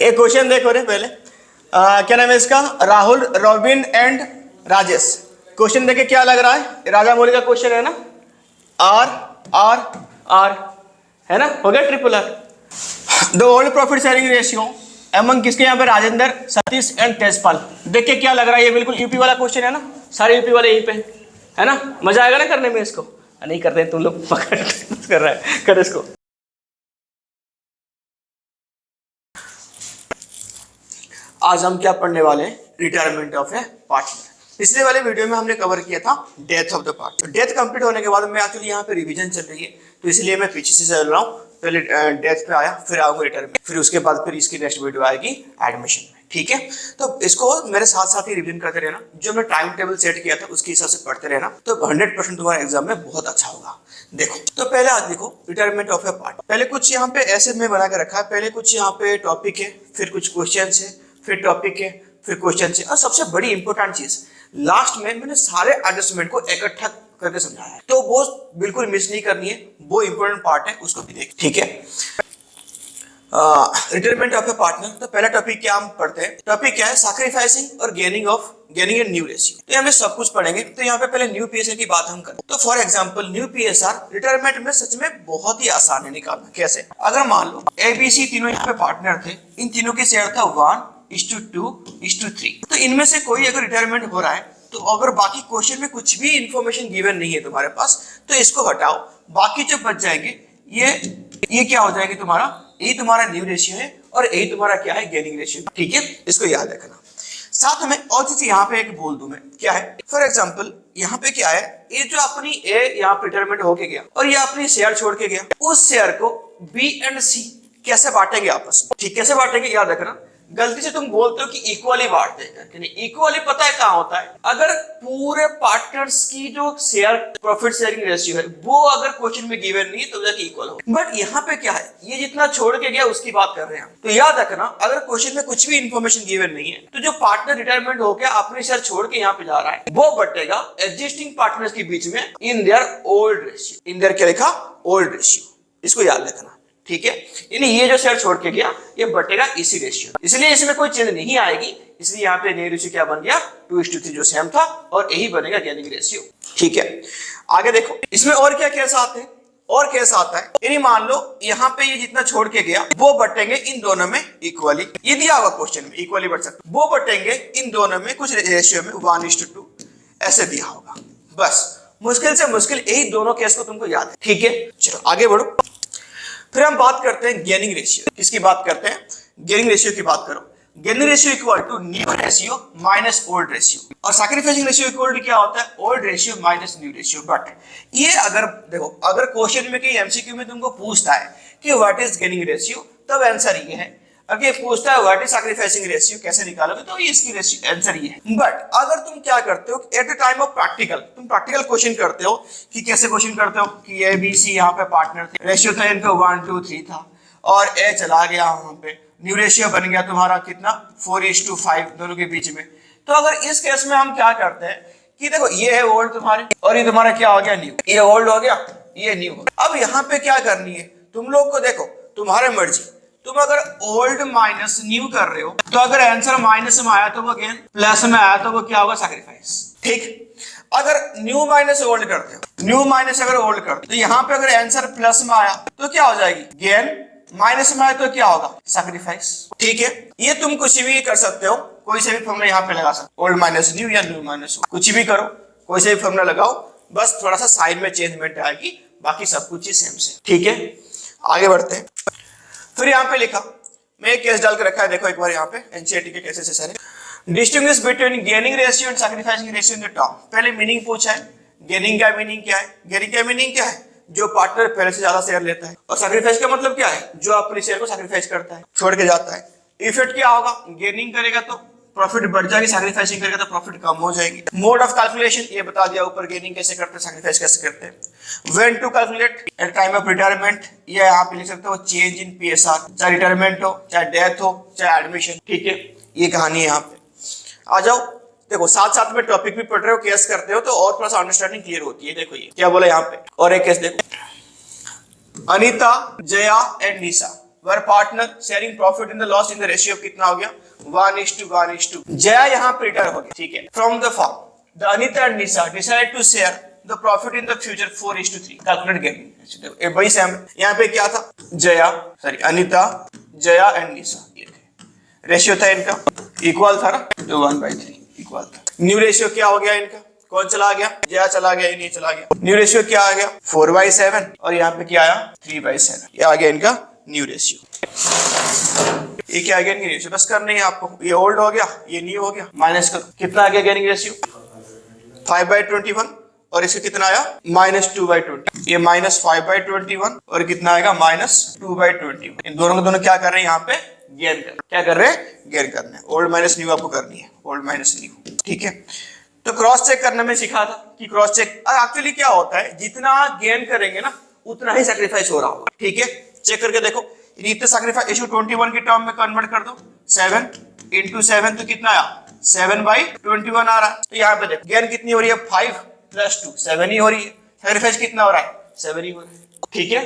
एक क्वेश्चन देखो रे पहले, क्या नाम है इसका, Rahul, Robin and Rajesh. Question देखे क्या लग रहा है, राजा मौली का क्वेश्चन है ना, आर आर आर है ना, हो गया triple R. The old profit sharing ratio among किसके, यहाँ पे राजेंद्र, सतीश एंड तेजपाल। देखिए क्या लग रहा है, ये बिल्कुल यूपी वाला क्वेश्चन है ना, सारे यूपी वाले यहीं पे है ना, मजा आएगा ना करने में इसको। नहीं करते तुम लोग, पकड़ कर रहा है, कर इसको। आज हम क्या पढ़ने वाले हैं, रिटायरमेंट ऑफ ए पार्टनर। पिछले वाले वीडियो में हमने कवर किया था death of the partner. Death complete होने के बाद में एक्चुअली यहाँ पे रिवीजन चल रही है, तो इसलिए मैं पीछे से चल रहा हूँ। पहले डेथ पे आया, फिर आऊंगा रिटायरमेंट, फिर उसके बाद फिर इसकी नेक्स्ट वीडियो आएगी एडमिशन में, ठीक है। तो इसको मेरे साथ साथ ही रिवीजन करते रहना, जो मैं टाइम टेबल सेट किया था उसके हिसाब से पढ़ते रहना, तो 100% तुम्हारे एग्जाम में बहुत अच्छा होगा। देखो तो पहले आज देखो रिटायरमेंट ऑफ ए पार्टनर। पहले कुछ यहाँ पे ऐसे में बना के रखा है, पहले कुछ यहाँ पे टॉपिक है, फिर कुछ क्वेश्चन है, फिर टॉपिक है, फिर क्वेश्चन है, और सबसे बड़ी इंपॉर्टेंट चीज लास्ट में मैंने सारे एडजस्टमेंट को इकट्ठा करके समझाया है, तो वो बिल्कुल मिस नहीं करनी है, वो इंपॉर्टेंट पार्ट है, उसको भी देख, ठीक है। रिटायरमेंट ऑफ ए पार्टनर, तो पहला टॉपिक क्या हम पढ़ते हैं, टॉपिक क्या है, सैक्रिफाइसिंग और गेनिंग ए न्यू रेशियो। तो हम सब कुछ पढ़ेंगे, तो यहाँ पे पहले न्यू पीएसआर की बात हम करें, तो for example new PSR retirement में सच में बहुत ही आसान है निकालना। कैसे, अगर मान लो एबीसी तीनों यहाँ पे पार्टनर थे, इन तीनों के शेयर था 1:2:3, तो इनमें से कोई अगर रिटायरमेंट हो रहा है, तो अगर बाकी क्वेश्चन में कुछ भी इंफॉर्मेशन गिवन नहीं है तुम्हारे पास, तो इसको हटाओ, बाकी जो बच जाएंगे ये क्या हो जाएगी तुम्हारा, यही तुम्हारा न्यू रेशियो है, और यही तुम्हारा क्या है, गेनिंग रेशियो, ठीक है। इसको याद रखना। साथ में और चीज यहाँ पे एक बोल दूं मैं, क्या है, फॉर एग्जांपल यहाँ पे क्या है, ये जो अपनी ए यहाँ पे रिटायरमेंट होके गया और ये अपनी शेयर छोड़ के गया, उस शेयर को बी एंड सी कैसे बांटेंगे आपस में, ठीक, कैसे बांटेंगे याद रखना। गलती से तुम बोलते हो कि इक्वली बांट देंगे, इक्वली पता है कहाँ होता है, अगर पूरे पार्टनर्स की जो शेयर प्रॉफिट शेयरिंग रेशियो है वो अगर क्वेश्चन में गिवन नहीं है तो जाके इक्वल हो। बट यहाँ पे क्या है, ये जितना छोड़ के गया उसकी बात कर रहे हैं, तो याद रखना अगर क्वेश्चन में कुछ भी इंफॉर्मेशन गिवन नहीं है, तो जो पार्टनर रिटायरमेंट होकर अपने शेयर छोड़ के यहाँ पे जा रहा है, वो बटेगा एग्जिस्टिंग पार्टनर्स के बीच में इन their old ratio. In their क्या लिखा, ओल्ड रेशियो, इसको याद रखना, ठीक है। यानी ये जो शेयर छोड़ के गया ये बटेगा इसी रेशियो, इसलिए इसमें कोई चेंज नहीं आएगी, इसलिए यहाँ पे नई रेशियो क्या बन गया, 2:3 जो सेम था, और यही बनेगा गेनिंग रेशियो, ठीक है। आगे देखो इसमें और क्या केस आते हैं, और केस आता है, यानी मान लो यहाँ पे ये जितना छोड़ के गया वो बटेंगे इन दोनों में इक्वली, ये दिया हुआ क्वेश्चन में इक्वली बट सकते, वो बटेंगे इन दोनों में कुछ रेशियो में 1:2 ऐसे दिया होगा। बस मुश्किल से मुश्किल यही दोनों केस को तुमको याद है, ठीक है। चलो आगे बढ़ो, फिर हम बात करते हैं गेनिंग रेशियो। किसकी बात करते हैं, गेनिंग रेशियो की बात करो। Gaining ratio equal to new ratio minus old ratio, और सैक्रिफाइसिंग रेशियो इक्वल टू क्या होता है, old ratio minus new ratio. But ये अगर देखो, अगर क्वेश्चन में कहीं एमसीक्यू में तुमको पूछता है कि व्हाट इज गेनिंग रेशियो, तब आंसर ये है। अगर पूछता है व्हाट इज सैक्रिफाइसिंग रेशियो, कैसे निकालोगे, तो ये इसकी रेशियो आंसर ये है। बट अगर तुम क्या करते हो, eight the time of practical तुम प्रैक्टिकल क्वेश्चन करते हो, कि कैसे क्वेश्चन करते हो कि ए बी सी यहाँ पे पार्टनर थे, रेशियो था इनका 1:3 था, और ए चला गया वहां पे, न्यू रेशियो बन गया तुम्हारा कितना, 4:5 दोनों के बीच में। तो अगर इस केस में हम क्या करते हैं कि देखो ये है ओल्ड तुम्हारे, और ये तुम्हारा क्या हो गया, न्यू, ये ओल्ड हो गया, ये न्यू हो गया। अब यहाँ पे क्या करनी है तुम लोग को, देखो तुम्हारे मर्जी, तुम अगर ओल्ड माइनस न्यू कर रहे हो, तो अगर आंसर माइनस में आया तो वो गेन, प्लस में आया तो वो क्या होगा, सैक्रिफाइस, ठीक। अगर न्यू माइनस ओल्ड करते हो, न्यू माइनस अगर ओल्ड करते हो, तो यहाँ पे अगर आंसर प्लस में आया तो क्या हो जाएगी, गेन, माइनस में आया तो क्या होगा, सैक्रिफाइस, ठीक है। ये तुम कुछ भी कर सकते हो, कोई से भी फॉर्मूला यहाँ पे लगा सकते हो, ओल्ड माइनस न्यू या न्यू माइनस ओल्ड, कुछ भी करो, कोई से भी फॉर्मूला लगाओ, बस थोड़ा सा साइड में चेंजमेंट आएगी, बाकी सब कुछ ही सेम से, ठीक है। आगे बढ़ते हैं, फिर यहाँ पे लिखा, मैं एक केस डाल के रखा है, देखो एक बार यहाँ पे एनसीईआरटी के केसेस है सारे। Distinguish between gaining ratio and sacrificing ratio in the term. पहले मीनिंग पूछा है, गेनिंग का मीनिंग क्या है, गेनिंग का मीनिंग क्या है, जो पार्टनर पहले से ज्यादा शेयर लेता है, और सैक्रिफाइस का मतलब क्या है, जो अपने शेयर को सैक्रिफाइस करता है, छोड़ के जाता है। इफेक्ट क्या होगा, गेनिंग करेगा तो प्रॉफिट बढ़ जाएगी, सैक्रिफाइसिंग करेगा तो प्रॉफिट कम हो जाएगी। मोड ऑफ कैलकुलेशन ये बता दिया ऊपर, गेनिंग कैसे करते हैं, सैक्रिफाइस कैसे करते हैं। When to calculate at time of retirement, ये यहाँ पे लिख सकते हो चेंज इन पीएसआर, चाहे रिटायरमेंट हो, चाहे डेथ हो, चाहे एडमिशन, ठीक है। ये कहानी है यहाँ पे। आ जाओ, देखो साथ साथ में टॉपिक भी पढ़ रहे हो, केस करते हो, तो और थोड़ा सा अंडरस्टैंडिंग क्लियर होती है। देखो ये क्या बोला यहाँ पे, और एक केस देखो, Anita, Jaya and Nisha were partner sharing profit in the loss in the ratio कितना हो गया 1:1:2। जया यहाँ पे रिटायर हो गया, ठीक है। From the form the Anita and Nisha decide to share the profit in the future 4:3। Calculate gaining बड़ी सेम। यहाँ पे क्या था, अनीता, जया एंड निशा, रेशियो था इनका इक्वल था ना, तो 1/3 इक्वल था। न्यू रेशियो क्या हो गया इनका, कौन चला गया, जया चला गया, ये नहीं चला गया। न्यू रेशियो क्या आ गया 4/7 और यहाँ पे क्या आया 3/7। ये आ गया इनका न्यू रेशियो। ये क्या आ गया न्यू रेशियो, बस करना है आपको। ये ओल्ड हो गया, ये न्यू हो गया, माइनस करो। कितना आ गया गेनिंग रेशियो 5/21 और इसका कितना आया -2/20। ये -5/21 और कितना आएगा -2/21। इन दोनों को दोनों क्या कर रहे हैं यहाँ पे गेन कर, क्या कर रहे हैं गेन करना है। ओल्ड माइनस न्यू आपको करनी है, ओल्ड माइनस न्यू, ठीक है। तो क्रॉस चेक करने में सिखा था कि क्रॉस चेक एक्चुअली क्या होता है, जितना गेन करेंगे ना उतना ही सैक्रिफाइस हो रहा होगा, ठीक है। चेक करके देखो, इतना सैक्रिफाइस इशू 21 की टर्म में कन्वर्ट कर दो, 7 × 7 तो कितना आया 7/21 आ रहा है। तो यहाँ पे देखो गेन कितनी हो रही है 5 + 2 7 ही हो रही है, सैक्रिफाइस कितना हो रहा है 7 ही हो रहा है, ठीक है,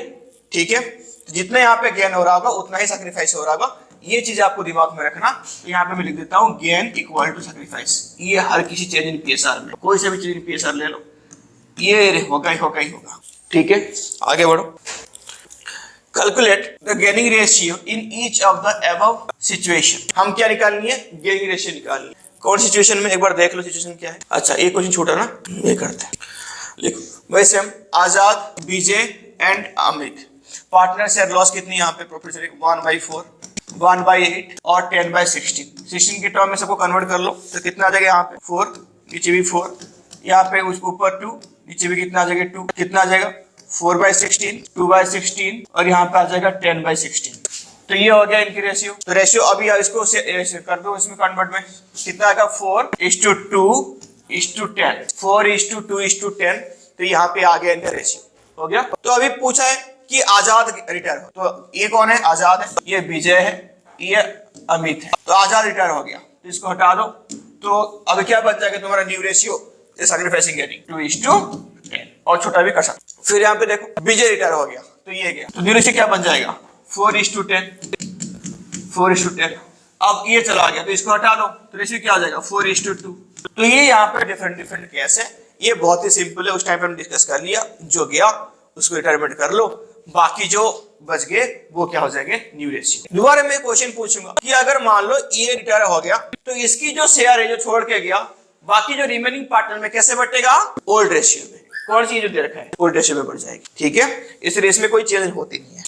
ठीक है। तो जितना यहाँ पे गेन हो रहा होगा उतना ही सैक्रिफाइस हो रहा होगा। ये चीज आपको दिमाग में रखना। यहाँ पे मैं लिख देता हूँ गेन इक्वल टू सैक्रिफाइस। ये हर किसी चेंज इन पीएसआर में, कोई से भी चेंज इन पीएसआर ले लो, ये होगा ही होगा ही होगा, ठीक है। आगे बढ़ो। Calculate the gaining ratio in each of the above situation. हम क्या निकालनी है, गेनिंग रेशियो निकालनी है। कौन सिचुएशन में, एक बार देख लो सिचुएशन क्या है। अच्छा एक क्वेश्चन छूटा ना, ये करते हैं, लिखो। वैसे हम Azad, Vijay and Amit partner share loss कितनी यहाँ पे प्रॉफिट शेयरिंग 1/4, 1/8 और 10/16। 16 की टर्म में सबको कन्वर्ट कर लो तो कितना आ जाएगा यहाँ पे 4, नीचे भी 4, यहाँ पे उसके ऊपर 2, नीचे भी कितना आ जाएगा 2, कितना आ जाएगा 4/16, 2/16 और यहाँ पे आ जाएगा 10/16। तो ये हो गया इनकी रेशियो। तो रेशियो अभी इसको कर दो, इसमें कन्वर्ट में कितना आएगा 4:2:10, 4:2:10। तो यहाँ पे आ गया इनका रेशियो, हो गया। तो अभी पूछा है कि आजाद रिटायर हो, तो ये कौन है, आजाद है, ये विजय है, ये अमित है। तो आजाद रिटायर हो गया, तो इसको हटा दो। तो अब क्या बच जाएगा तुम्हारा न्यू रेशियो, सैक्रिफाइसिंग गेनिंग 2:10 और छोटा भी कर सकते। फिर यहाँ पे देखो विजय रिटायर हो गया, तो ये गया, तो न्यू रेशियो क्या बन जाएगा 4:10, 4:10। अब ये चला गया तो इसको हटा दो, तो रेशियो क्या आ जाएगा 4:2। तो ये यहाँ पे डिफरेंट केस है, ये बहुत ही सिंपल है। उस टाइम पे हम डिस्कस कर लिया, जो गया उसको रिटायरमेंट कर लो, बाकी जो बच गए वो क्या हो जाएंगे न्यू रेशियो। दोबारा मैं क्वेश्चन पूछूंगा कि अगर मान लो ये रिटायर हो गया तो इसकी जो शेयर है जो छोड़ के गया, बाकी जो रिमेनिंग पार्टनर में कैसे बटेगा, ओल्ड रेशियो में। कौन सी जो दे रखा है ओल्ड रेशियो में बढ़ जाएगी, ठीक है। इस रेस में कोई चेंज होती नहीं है।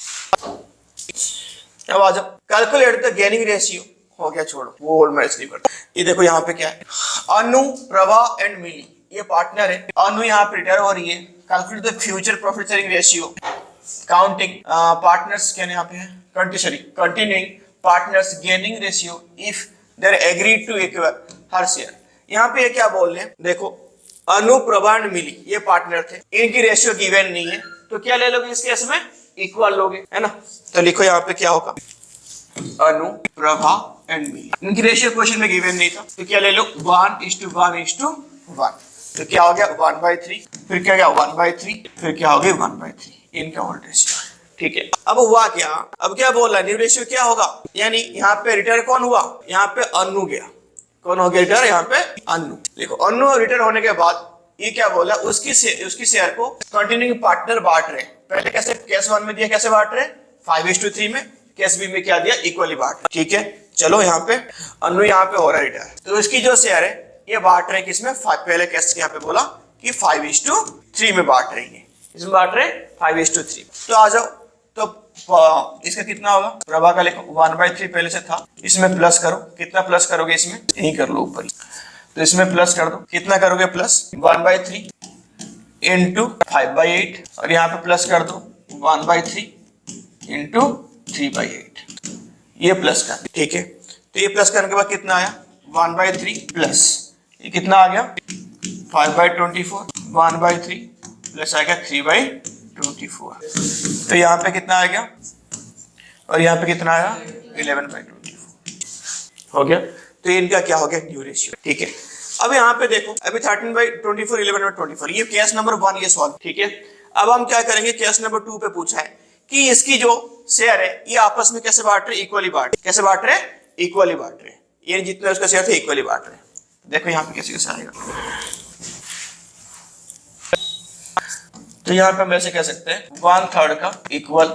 अब आ जाओ, कैलकुलेट द गेनिंग रेशियो। हो गया, छोड़ो वो ओल्ड मैच नहीं बढ़ता। ये देखो यहाँ पे क्या है, अनु, प्रभा एंड मिली ये पार्टनर है। अनु यहाँ पे रिटायर हो रही है। Calculate the future profit sharing ratio counting partners क्या यहाँ पे है continuing partners gaining ratio if they're agreed to acquire her share. यहाँ पे ये क्या बोल रहे हैं, देखो अनु, प्रभा एंड मिली ये पार्टनर थे, इनकी रेशियो गिवन नहीं है, तो क्या ले लोगे इस केस में, इक्वल लोगे, है ना। तो लिखो यहाँ पे क्या होगा, अनु, प्रभा एंड मिली, इनकी रेशियो क्वेश्चन में गिवन नहीं था, तो क्या ले लो 1:1:1। तो क्या हो गया 1/3, फिर क्या गया 1/3, फिर क्या हो गया 1/3, इनका ओल्ड रेशियो, ठीक है। अब हुआ क्या, अब क्या बोल रहा है न्यू रेशियो क्या होगा, यानी यहाँ पे रिटायर कौन हुआ, यहाँ पे अनु गया, कौन हो गया रिटायर, यहाँ पे अनु। देखो अनु रिटायर होने के बाद ये क्या बोला, उसकी शेयर को कंटिन्यूइंग पार्टनर बांट रहे। पहले कैसे केस 1 में दिया, कैसे बांट रहे 5:3 में, केस बी में क्या दिया इक्वली बांट, ठीक है। चलो यहाँ पे अनु यहाँ पे हो रहा है रिटायर, तो इसकी जो शेयर है ये बांट रहे किसमें, पहले केस यहाँ पे बोला कि 5:3 में बांट रही है, इसमें बांट रहे 5:3। तो आ जाओ, तो इसका कितना होगा, प्रभा का लिखो 1/3 पहले से था, इसमें प्लस करो, कितना प्लस करोगे इसमें, यही कर लो ऊपर, तो इसमें प्लस कर दो, कितना करोगे प्लस 1/3 इंटू 5/8 और यहाँ पे प्लस कर दो 1/3 इंटू 3/8, ये प्लस कर, ठीक है। तो ये प्लस करने के बाद कितना आया 1/3 प्लस ये कितना आ गया 5/24, 1/3 प्लस आ गया 3/24, तो यहाँ पे कितना आ गया और यहाँ पे कितना आया 11/24 हो गया। तो इनका क्या हो गया न्यू रेशियो, ठीक है। अब यहाँ पे देखो अभी 13/24, 11/24 ये केस नंबर 1 ये सॉल्व, ठीक है। अब हम क्या करेंगे, केस नंबर 2 पे पूछा है कि इसकी जो शेयर है ये आपस में कैसे बांट रहे, इक्वली बांट, कैसे बांट रहे, इक्वली बांट रहे, ये जितना उसका शेयर थे इक्वली बांट रहे। देखो यहाँ पे कैसे कैसे आएगा, तो यहाँ पे हम ऐसे कह सकते हैं 1/3 का इक्वल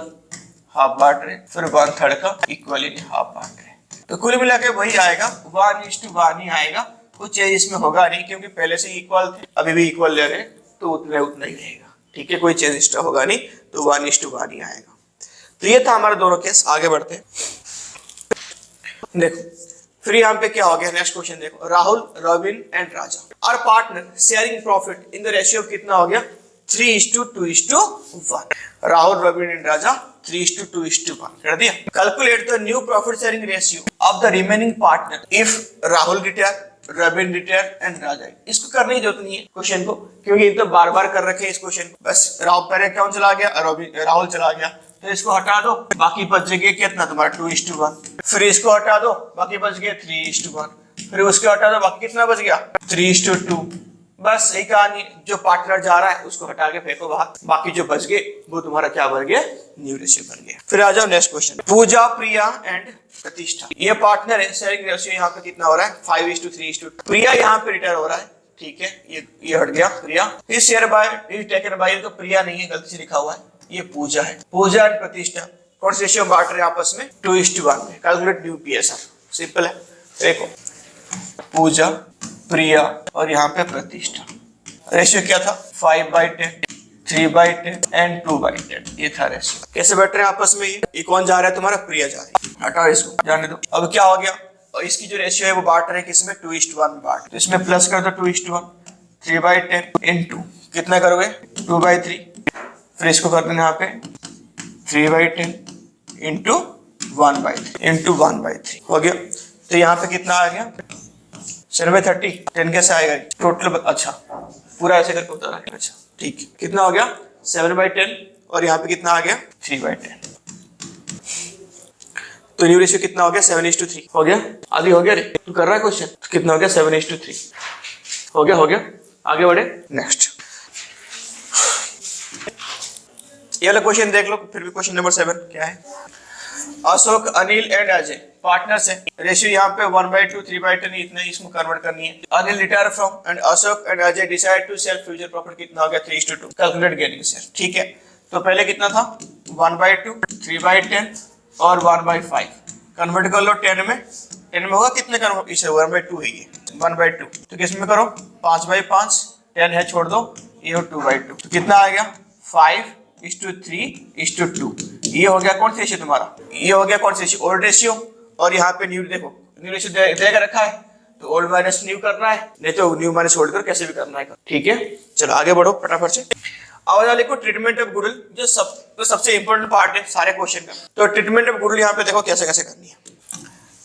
हाफ बांट रहे, फिर 1/3 का इक्वली हाफ बांट रहे, तो कुल मिला के वही आएगा 1:1 ही आएगा, कुछ चेंज इसमें होगा नहीं क्योंकि पहले से इक्वल थे, अभी भी इक्वल ले रहे तो उतना उतना ही रहेगा, ठीक है, कोई चेंज एक्स्ट्रा होगा नहीं, तो 1:1 ही आएगा। तो ये था हमारा दोनों केस। आगे बढ़ते हैं, देखो फिर यहाँ पे क्या हो गया, नेक्स्ट क्वेश्चन देखो, Rahul, Robin and Raja are partner sharing profit in the ratio of कितना हो गया 3:2:1। राहुल, रॉबिन एंड राजा 3:2:1 कर दिया। Calculate the new profit sharing ratio of the remaining partner if Rahul retire, Robin retire and Raja. इसको करने की जरूरत नहीं है क्वेश्चन को, क्योंकि तो बार बार कर रखे इस क्वेश्चन को, बस पहले कौन चला गया, राहुल चला गया, तो इसको हटा दो, बाकी बच गया कितना तुम्हारा 2:1, फिर इसको हटा दो, बाकी बच गया 3:1, फिर उसको हटा दो, बाकी कितना बच गया 3:2। बस यही कहानी, जो पार्टनर जा रहा है उसको हटा के फेंको बाहर, बाकी जो बच गए वो तुम्हारा क्या बन गया, न्यू रेशियो बन गया। फिर आ जाओ next question, Pooja, Priya and Pratishtha, ये पार्टनर है, शेयरिंग रेशियो यहाँ पे कितना हो रहा है 5:3:2। प्रिया यहाँ पे रिटायर हो रहा है, ठीक है, ये हट गया प्रिया, इस share by is taken by, तो प्रिया नहीं है, गलती से लिखा हुआ है, ये पूजा है। पूजा एंड प्रतिष्ठा कौन से रेशियो बांट रहे हैं आपस में 2:1 में, कैलकुलेट न्यू पीएसआर, सिंपल है। देखो पूजा, प्रिया और यहाँ पे प्रतिष्ठा, रेशियो क्या था 5/10, 3/10 एंड 2/10, ये था रेशियो। कैसे बैठ रहे हैं आपस में, ये कौन जा रहा है तुम्हारा, प्रिया जा रही है, हटाओ इसको, जाने दो। अब क्या हो गया, और इसकी जो रेशियो है वो बांट रहे हैं किसमें 2:1 में बांट, तो इसमें प्लस कर दो 2:1, 3/10 इनटू कितना करोगे 2/3, फिर इसको कर देना यहाँ पे 3/10 इंटू 1/3 इंटू 1/3 हो गया। तो यहाँ पे कितना आ गया 7/30, 10 कैसे आएगा टोटल, अच्छा पूरा ऐसे करके उतारा है, अच्छा ठीक है, कितना हो गया 7/10 और यहाँ पे कितना आ गया 3/10, तो न्यू रेशियो कितना हो गया 7:3 हो गया। आगे हो गया रे, तू कर रहा है क्वेश्चन, तो कितना हो गया 7:3 हो गया। आगे बढ़े नेक्स्ट, ये वाला क्वेश्चन देख लो, फिर भी क्वेश्चन नंबर 7 क्या है, अशोक, अनिल एंड अजय पार्टनर्स है, रेशियो यहाँ पे 1/2, 3/10 इतना ही, इसमें कन्वर्ट करनी है। Anil retire from and Ashok and Ajay decide to sell future profit, कितना हो गया 3:2, कैलकुलेट गेनिंग शेयर, ठीक है। तो पहले कितना था 1/2, 3/10 और 1/5, कन्वर्ट कर लो 10 में होगा कितने कन्वर्ट, इसे 1/2 है ये 1/2, तो किस में करो 5/5, 10 है छोड़ दो, ये 2/2, तो कितना आ गया 5:3:2, ये हो गया कौन सा रेशियो तुम्हारा, ये हो गया कौन सा रेशियो, ओल्ड रेशियो, और यहाँ पे न्यू, देखो न्यू रेशियो देकर रखा है, तो ओल्ड माइनस न्यू करना है, नहीं तो न्यू माइनस ओल्ड कर कैसे भी करना है, ठीक है। चलो आगे बढ़ो फटाफट से। अब देखो ट्रीटमेंट ऑफ गुडविल, जो सबसे इंपॉर्टेंट पार्ट है सारे क्वेश्चन का, तो ट्रीटमेंट ऑफ गुडविल यहाँ पे देखो कैसे कैसे करनी है।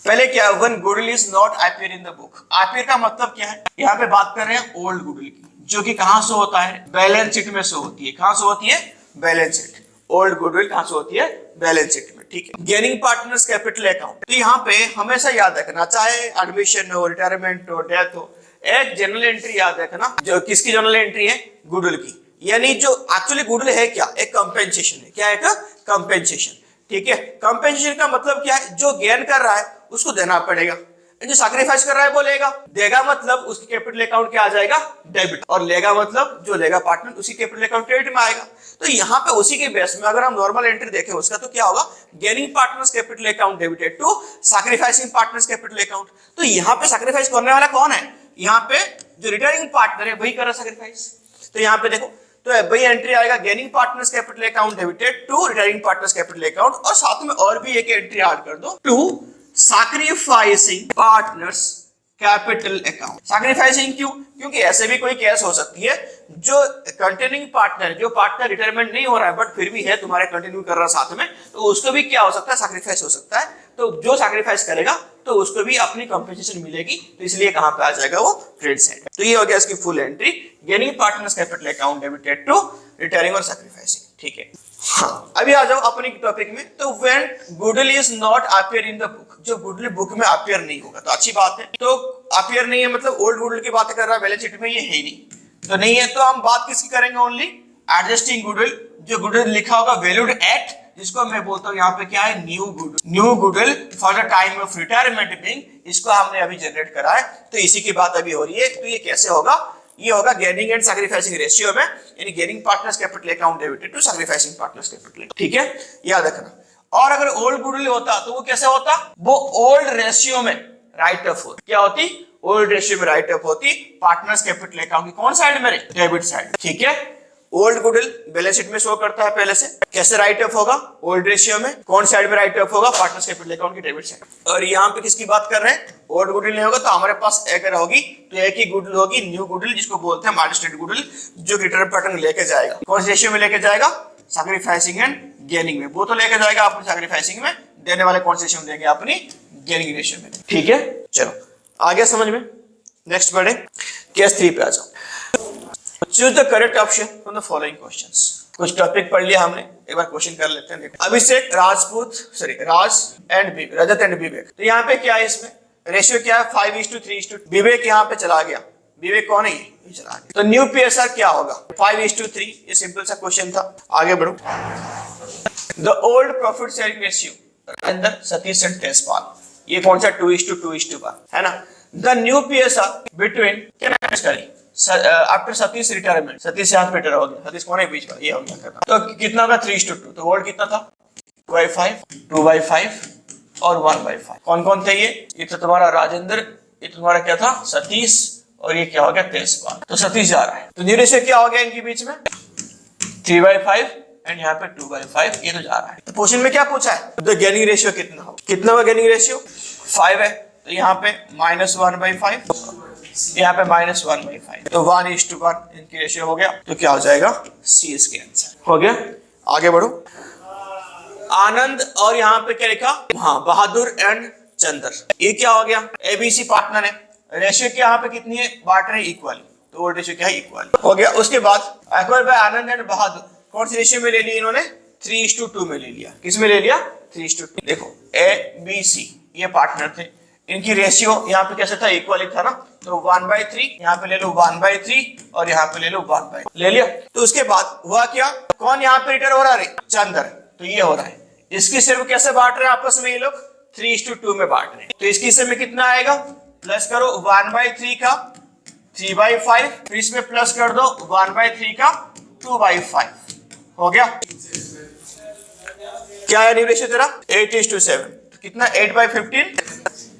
पहले क्या, when goodwill is not appear in the book, appear का मतलब क्या है, यहाँ पे बात कर रहे हैं ओल्ड गुडविल की, जो कि कहाँ शो होता है, बैलेंस शीट में शो होती है, कहाँ शो होती है, बैलेंस शीट। ओल्ड गुडविल कहाँ से होती है, बैलेंस शीट में, ठीक है। गेनिंग पार्टनर्स कैपिटल अकाउंट, तो यहाँ पे हमेशा याद रखना, चाहे एडमिशन हो, रिटायरमेंट हो, डेथ हो, एक जनरल एंट्री याद रखना, जो किसकी जनरल एंट्री है, गुडविल की, यानी जो एक्चुअली गुडविल है क्या, एक कंपेंसेशन है, क्या है का कंपेंसेशन, ठीक है। कंपेंसेशन का मतलब क्या है, जो गेन कर रहा है उसको देना पड़ेगा, जो सैक्रिफाइस कर रहा है वो लेगा, देगा मतलब उसके कैपिटल अकाउंट क्या आ जाएगा, डेबिट, और लेगा मतलब जो लेगा पार्टनर उसी कैपिटल अकाउंट क्रेडिट में आएगा। तो यहाँ पे उसी के बेस में अगर हम नॉर्मल एंट्री देखें उसका, तो क्या होगा, gaining partners capital account debited to sacrificing partners capital account. तो यहाँ पे सैक्रिफाइस करने वाला कौन है, यहाँ पे जो रिटायरिंग पार्टनर है वही कर रहा सैक्रिफाइस। तो यहाँ पे देखो, तो वही एंट्री आएगा, gaining partners capital account debited to retiring partners capital account, और साथ में और भी एक एंट्री ऐड कर दो, to sacrificing partners capital account. Sacrificing क्यों, क्योंकि ऐसे भी कोई केस हो सकती है जो कंटिन्यूइंग पार्टनर, जो पार्टनर रिटायरमेंट नहीं हो रहा है बट फिर भी है तुम्हारे कंटिन्यू कर रहा है साथ में, तो उसको भी क्या हो सकता है, सैक्रिफाइस हो सकता है। तो जो सैक्रिफाइस करेगा तो उसको भी अपनी कंपनसेशन मिलेगी, तो इसलिए कहां पे आ जाएगा वो, क्रेडिट साइड। तो ये हो गया इसकी full entry, gaining partners capital account debited to retiring और सैक्रिफाइसिंग, ठीक है। हाँ, अभी आ जाओ अपने टॉपिक में। तो when goodwill is not appear in the book, जो गुडविल बुक में अपीयर नहीं होगा तो अच्छी बात है, तो अपीयर नहीं है मतलब ओल्ड गुडविल की बात कर रहा है, बैलेंस शीट में ये है ही नहीं, तो नहीं है, तो हम बात किसकी करेंगे, ओनली एडजस्टिंग गुडविल, जो गुडविल लिखा होगा वैल्यूड एट, इसको मैं बोलता हूँ यहाँ पे क्या है, new goodwill for the time of retirement being, इसको हमने अभी जनरेट करा है, तो इसी की बात अभी हो रही है। तो ये कैसे होगा, ये होगा गेनिंग एंड सैक्रिफाइसिंग रेशियो में, यानी gaining partners capital account debited to sacrificing partners capital, ठीक है, याद रखना। और अगर ओल्ड गुडविल होता तो वो कैसे होता, वो ओल्ड रेशियो में राइट ऑफ होती, क्या होती, ओल्ड रेशियो में राइट ऑफ होती पार्टनर्स कैपिटल अकाउंट की कौन साइड में, डेबिट साइड, ठीक है। ओल्ड गुडविल बैलेंस शीट में शो करता है पहले से, कैसे राइट ऑफ होगा, ओल्ड रेशियो में, कौन साइड में राइट ऑफ होगा, पार्टनर्स कैपिटल अकाउंट की डेबिट साइड। और यहाँ पे किसकी बात कर रहे हैं, ओल्ड गुडविल नहीं होगा तो हमारे पास एक होगी, तो एक ही गुडविल होगी, न्यू गुडविल, जिसको बोलते हैं माइनस गुडविल, जो रिटर्न पैटर्न लेके जाएगा, कौन से रेशियो में लेके जाएगा, सैक्रिफाइसिंग एंड गेनिंग में, वो तो लेके जाएगा अपनी सैक्रिफाइसिंग में, देने वाले कौन से रेशियो में देंगे, अपनी गेनिंग रेशियो में, ठीक है। चलो आगे समझ में, नेक्स्ट बढ़े, केस 3 पे आ जाओ। Choose the correct option from the following questions. कुछ टॉपिक पढ़ लिया हमने, एक बार क्वेश्चन कर लेते हैं। Abhishek Rajput, sorry Raj and Rajat and Vivek, तो यहाँ पे क्या है, इसमें रेशियो क्या है, 5:3। विवेक यहाँ पे चला गया, विवेक कौन है, ये चला गया, तो न्यू पीएसआर क्या होगा, 5:3। ये सिंपल सा क्वेश्चन था, आगे बढ़ो। The old profit sharing ratio अंदर सतीश एंड तेजपाल, ये कौन सा 2:2 है ना। द न्यू पीएसआर बिटवीन, क्या मैच करें, आफ्टर सतीश रिटायरमेंट, सतीश यहाँ पे रिटायर हो गया, सतीश कौन है बीच में, ये हो गया करना, तो कितना होगा 3:2, तो ओल्ड कितना था 2/5, 2/5 और 1/5। कौन कौन थे ये तो तुम्हारा राजेंद्र, ये तुम्हारा क्या था सतीश, और ये क्या हो गया तेजपाल, तो सतीश जा रहा है, तो न्यू रेशियो क्या हो गया इनके बीच में 3/5 एंड यहाँ पे 2/5, ये तो जा रहा है। तो क्वेश्चन में क्या पूछा है, तो गेनिंग रेशियो कितना हो, कितना होगा गेनिंग रेशियो 5 है, तो यहाँ पे -1/5, यहाँ पे -1/5, तो 1:1 इनकी रेशियो हो गया, तो क्या हो जाएगा, सी इसके आंसर हो गया। आगे बढ़ो, आनंद और यहाँ पे क्या लिखा, हाँ बहादुर एंड चंद्र, ये क्या हो गया, एबीसी पार्टनर है, रेशियो क्या यहाँ पे कितनी है, बांट रहे इक्वली, तो रेशियो क्या है इक्वल हो गया। उसके बाद एक्वायर बाय आनंद एंड बहादुर कौन सी रेशियो में ले ली इन्होंने, 3:2 में ले लिया, किस में ले लिया 3:2। देखो ए बी सी ये पार्टनर थे, इनकी रेशियो यहाँ पे कैसे था, इक्वल था ना, तो 1/3, यहाँ पे ले लो 1/3 और यहाँ पे ले लो 1/3, ले लिया। तो उसके बाद हुआ क्या, कौन यहाँ पे रिटर्न हो रहा है, चंद्र, तो ये हो रहा है, इसकी सिर्फ कैसे बांट रहे हैं आपस में ये लोग 3:2 में बांट रहे हैं, तो इसकी हिस्से में कितना आएगा, प्लस करो 1/3 का 3/5, फिर इसमें प्लस कर दो 1/3 का 2/5, हो गया। क्या है रेशियो तेरा 8:7, तो कितना 8/15,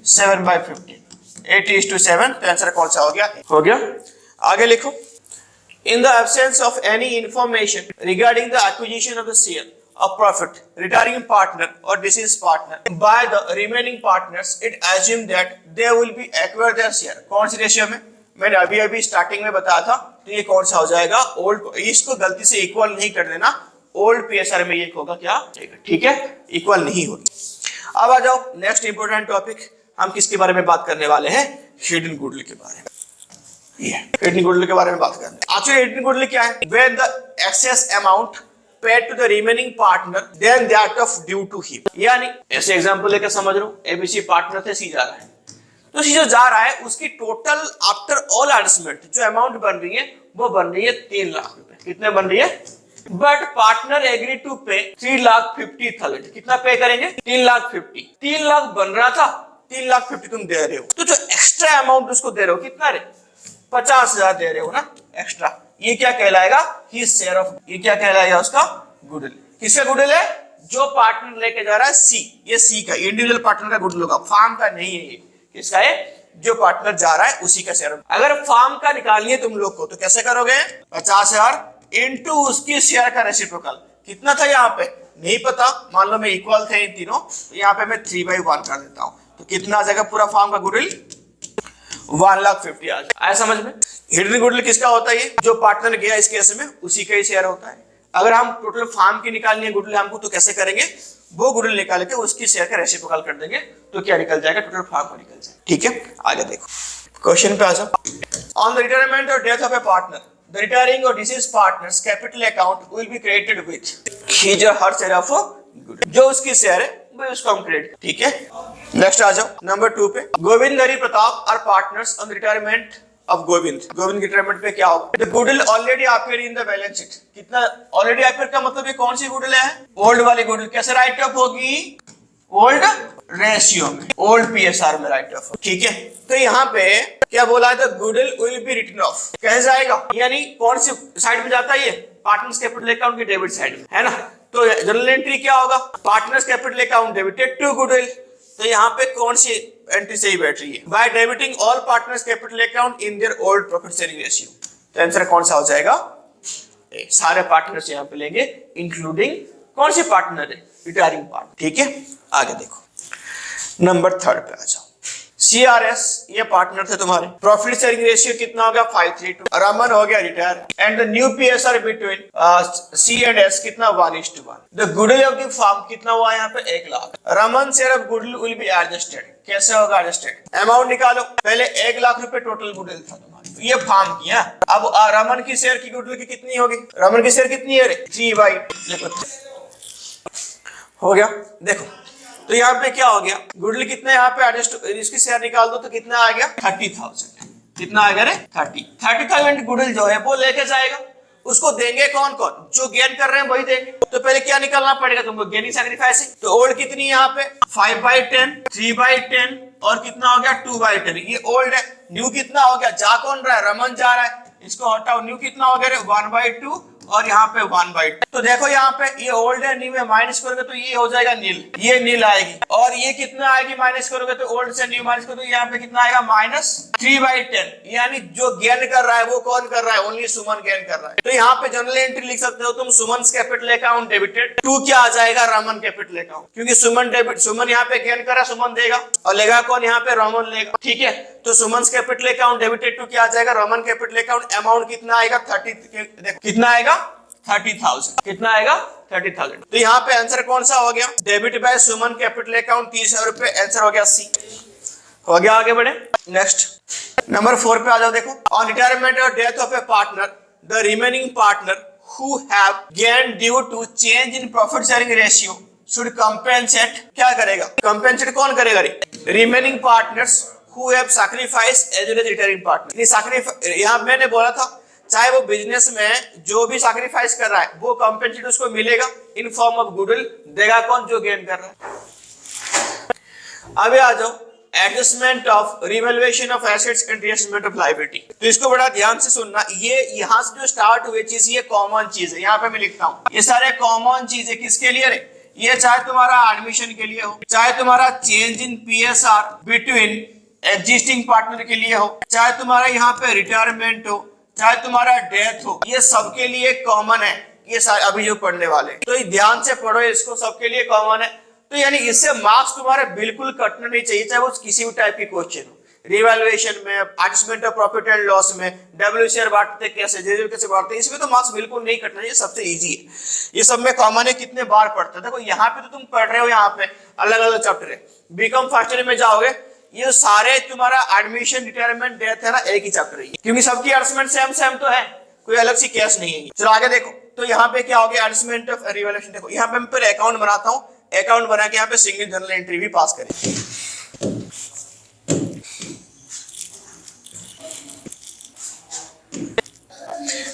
7/15, 8:7, तो आंसर कौन सा हो गया, हो गया। आगे लिखो, in the absence of any information regarding the acquisition of the share of profit retiring partner or deceased partner by the remaining partners, it assume that they will be acquire their share, कौन सी ratio में, मैंने अभी starting में बताया था, तो ये कौन सा हो जाएगा ओल्ड, इसको गलती से इक्वल नहीं कर देना, ओल्ड पीएसआर में ये होगा क्या, ठीक है, इक्वल नहीं होगी। अब आ जाओ नेक्स्ट इंपोर्टेंट टॉपिक, हम किसके बारे में बात करने वाले हैं, हिडन गुडविल के बारे में। ये हिडन गुडविल के बारे में बात करने, एक्चुअली हिडन गुडविल क्या है, where the excess amount paid to the remaining partner then that of due to him, यानी ऐसे एग्जांपल लेकर समझ लो, एबीसी पार्टनर थे, सी जा रहा है, तो सी जो जा रहा है उसकी टोटल आफ्टर ऑल एडजस्टमेंट जो अमाउंट बन रही है वो बन रही है 3 लाख रुपए, कितने बन रही है, बट पार्टनर एग्री टू पे 3,50,000, कितना पे करेंगे 3,50,000, 3 लाख बन रहा था, 3,50,000 तुम दे रहे हो, तो जो एक्स्ट्रा अमाउंट उसको दे रहे हो कितना रे 50,000 दे रहे हो ना एक्स्ट्रा, ये क्या कहलाएगा, ही शेयर ऑफ, ये क्या कहलाएगा उसका गुडविल, किसका गुडविल है, जो पार्टनर लेके जा रहा है सी, ये सी का इंडिविजुअल पार्टनर का गुडविल होगा, फार्म का नहीं है, ये किसका है, जो पार्टनर जा रहा है उसी का शेयर। अगर फार्म का निकालिए तुम लोग को तो कैसे करोगे, 50,000 इनटू उसकी शेयर का रेसिप्रोकल, कितना था यहाँ पे नहीं पता, मान लो मैं इक्वल थे इन तीनों, तो यहाँ पे मैं 3/1 कर देता हूँ, तो कितना आ जाएगा पूरा फार्म का गुडविल 1,50,000 आ जाए, आया समझ में। हिडन गुडविल किसका होता है, ये जो पार्टनर गया इस केस में उसी का ही शेयर होता है। अगर हम टोटल फार्म की निकालनी है गुडविल हमको, तो कैसे करेंगे, वो गुडविल निकाल के उसकी शेयर का रेसिप्रोकल कर देंगे, तो क्या निकल जाएगा, टोटल फार्म का निकल जाएगा, ठीक है। आगे देखो क्वेश्चन पे आ जाओ, ऑन द रिटायरमेंट और death of a partner the retiring or deceased partner's capital account will be credited with his or her share of goodwill, जो उसकी शेयर है वो उसको हम क्रेडिट, ठीक है। नेक्स्ट आ जाओ नंबर 2 पे, Govind Hari Pratap are partners on retirement अब गोविंद की रिटायरमेंट पे क्या होगा? The goodwill already appear in the balance sheet. कितना ऑलरेडी अपियर का मतलब ये कौन सी गुडविल है? ओल्ड वाली गुडविल। कैसे राइट ऑफ होगी? ओल्ड रेशियो में, ओल्ड पीएसआर में राइट ऑफ। ठीक है, तो यहाँ पे क्या बोला है? The goodwill will be written off. कैसे जाएगा? यानी कौन सी साइड में जाता है ये? पार्टनर्स कैपिटल अकाउंट की डेबिट साइड में, है ना। तो जनरल एंट्री क्या होगा? Partners capital account debited to goodwill. तो यहाँ पे कौन सी एंट्री सही बैठ रही है? By debiting all partners capital account in their old profit sharing ratio. तो आंसर कौन सा हो जाएगा? सारे पार्टनर्स यहाँ पे लेंगे, इंक्लूडिंग कौन सी पार्टनर है? Retiring partner. ठीक है, आगे देखो नंबर 3 पे आ जाओ। CRS ये पार्टनर थे तुम्हारे। प्रॉफिट शेयरिंग रेशियो कितना हो गया? 5:3। रमन हो गया retire. And the new PSR between C and S कितना? 1:1। The goodwill of the firm कितना हुआ यहाँ पे? 1 lakh. Raman share of goodwill will be adjusted. कैसे होगा एडजस्टेड? अमाउंट निकालो। पहले 1 लाख रुपए टोटल गुडविल था तुम्हारी, तो ये फर्म की है। अब रमन की शेयर की गुडविल की कितनी होगी? रमन की शेयर कितनी है? 3/। हो गया। देखो तो यहाँ पे क्या हो गया? गुडविल कितना यहाँ पे एडजस्ट, इसकी शेयर निकाल दो तो कितना आ गया? 30,000। कितना आ गया रे? 30,000 गुडविल जो है वो लेके जाएगा। उसको देंगे कौन कौन? जो गेन कर रहे हैं वही देंगे। तो पहले क्या निकालना पड़ेगा तुमको? Gaining sacrificing. तो ओल्ड कितनी है यहाँ पे? 5/10, 3/10 और कितना हो गया? 2/10। ये ओल्ड है। न्यू कितना हो गया? जा कौन रहा है? रमन जा रहा है, इसको हटाओ। न्यू कितना हो गया? 1/2 और यहाँ पे 1/2। तो देखो यहाँ पे ये ओल्ड है, न्यू में माइनस करोगे तो ये हो जाएगा नील, ये नील आएगी। और ये कितना आएगी? माइनस करोगे तो ओल्ड से न्यू माइनस करोगे तो यहाँ पे कितना आएगा? -3/10। यानी जो गेन कर रहा है वो कौन कर रहा है? ओनली सुमन गेन कर रहा है। तो यहाँ पे जनरल एंट्री लिख सकते हो तुम, सुमन कैपिटल अकाउंट डेबिटेड टू क्या आ जाएगा? Raman capital account. क्योंकि सुमन यहाँ पे गेन कर रहा है, सुमन देगा और लेगा कौन? यहाँ पे रमन लेगा। ठीक है, तो सुमन कैपिटल अकाउंट डेबिटेड टू क्या आ जाएगा? Raman capital account. अमाउंट कितना आएगा? 30। देखो कितना आएगा? 30,000। कितना आएगा? 30,000। तो यहाँ पे आंसर कौन सा हो गया? डेबिट बाय सुमन कैपिटल अकाउंट 30,000 रुपए। आंसर हो गया C। हो गया, आगे बढ़े नेक्स्ट नंबर 4 पे आ जाओ। देखो ऑन रिटायरमेंट और death of a partner the remaining partner who have gain due to change in profit sharing ratio should compensate. क्या करेगा? कंपेंसेट कौन करेगा? Remaining partners who have sacrificed as well as retiring partner. यहाँ मैंने बोला था चाहे वो बिजनेस में जो भी सैक्रिफाइस कर रहा है वो कंपेंसेट उसको मिलेगा इन फॉर्म ऑफ गुडविल। देगा कौन? जो गेन कर रहा है। अभी आ जाओ adjustment of revaluation of assets and reassessment of liability. तो इसको बड़ा ध्यान से सुनना। ये यहाँ से जो स्टार्ट हुई चीज ये कॉमन चीज है। यहाँ पे मैं लिखता हूँ ये सारे कॉमन चीज है। किसके लिए रे? ये चाहे तुम्हारा एडमिशन के लिए हो, चाहे तुम्हारा change in PSR between existing partner के लिए हो, चाहे तुम्हारा यहाँ पे रिटायरमेंट हो, चाहे तुम्हारा डेथ हो, ये सबके लिए कॉमन है। ये सारे अभी जो पढ़ने वाले, तो ध्यान से पढ़ो इसको, सबके लिए कॉमन है। तो यानी इससे मार्क्स तुम्हारे बिल्कुल कटना नहीं चाहिए, चाहे वो किसी भी टाइप की क्वेश्चन हो। रिवैल्यूएशन में, adjustment of profit and loss में, डब्ल्यू शेयर बांटते कैसे, जे कैसे बांटते, इसमें तो मार्क्स बिल्कुल नहीं कटना चाहिए, सबसे इजी है। ये सब में कॉमन है। कितने बार पढ़ते हैं देखो, यहाँ पे तो तुम पढ़ रहे हो, यहाँ पे अलग अलग चैप्टर है। बीकॉम फर्स्ट ईयर में जाओगे ये सारे तुम्हारा एडमिशन, रिटायरमेंट, डेथ है ना, एक ही चैप्टर है, क्योंकि सबकी एडजस्टमेंट सेम तो है, कोई अलग सी केस नहीं है। चलो आगे देखो। तो यहाँ पे क्या हो गया? Adjustment of revaluation. देखो यहाँ पे मैं पहले अकाउंट बनाता हूँ, अकाउंट बना के यहाँ पे सिंगल जर्नल एंट्री भी पास करें।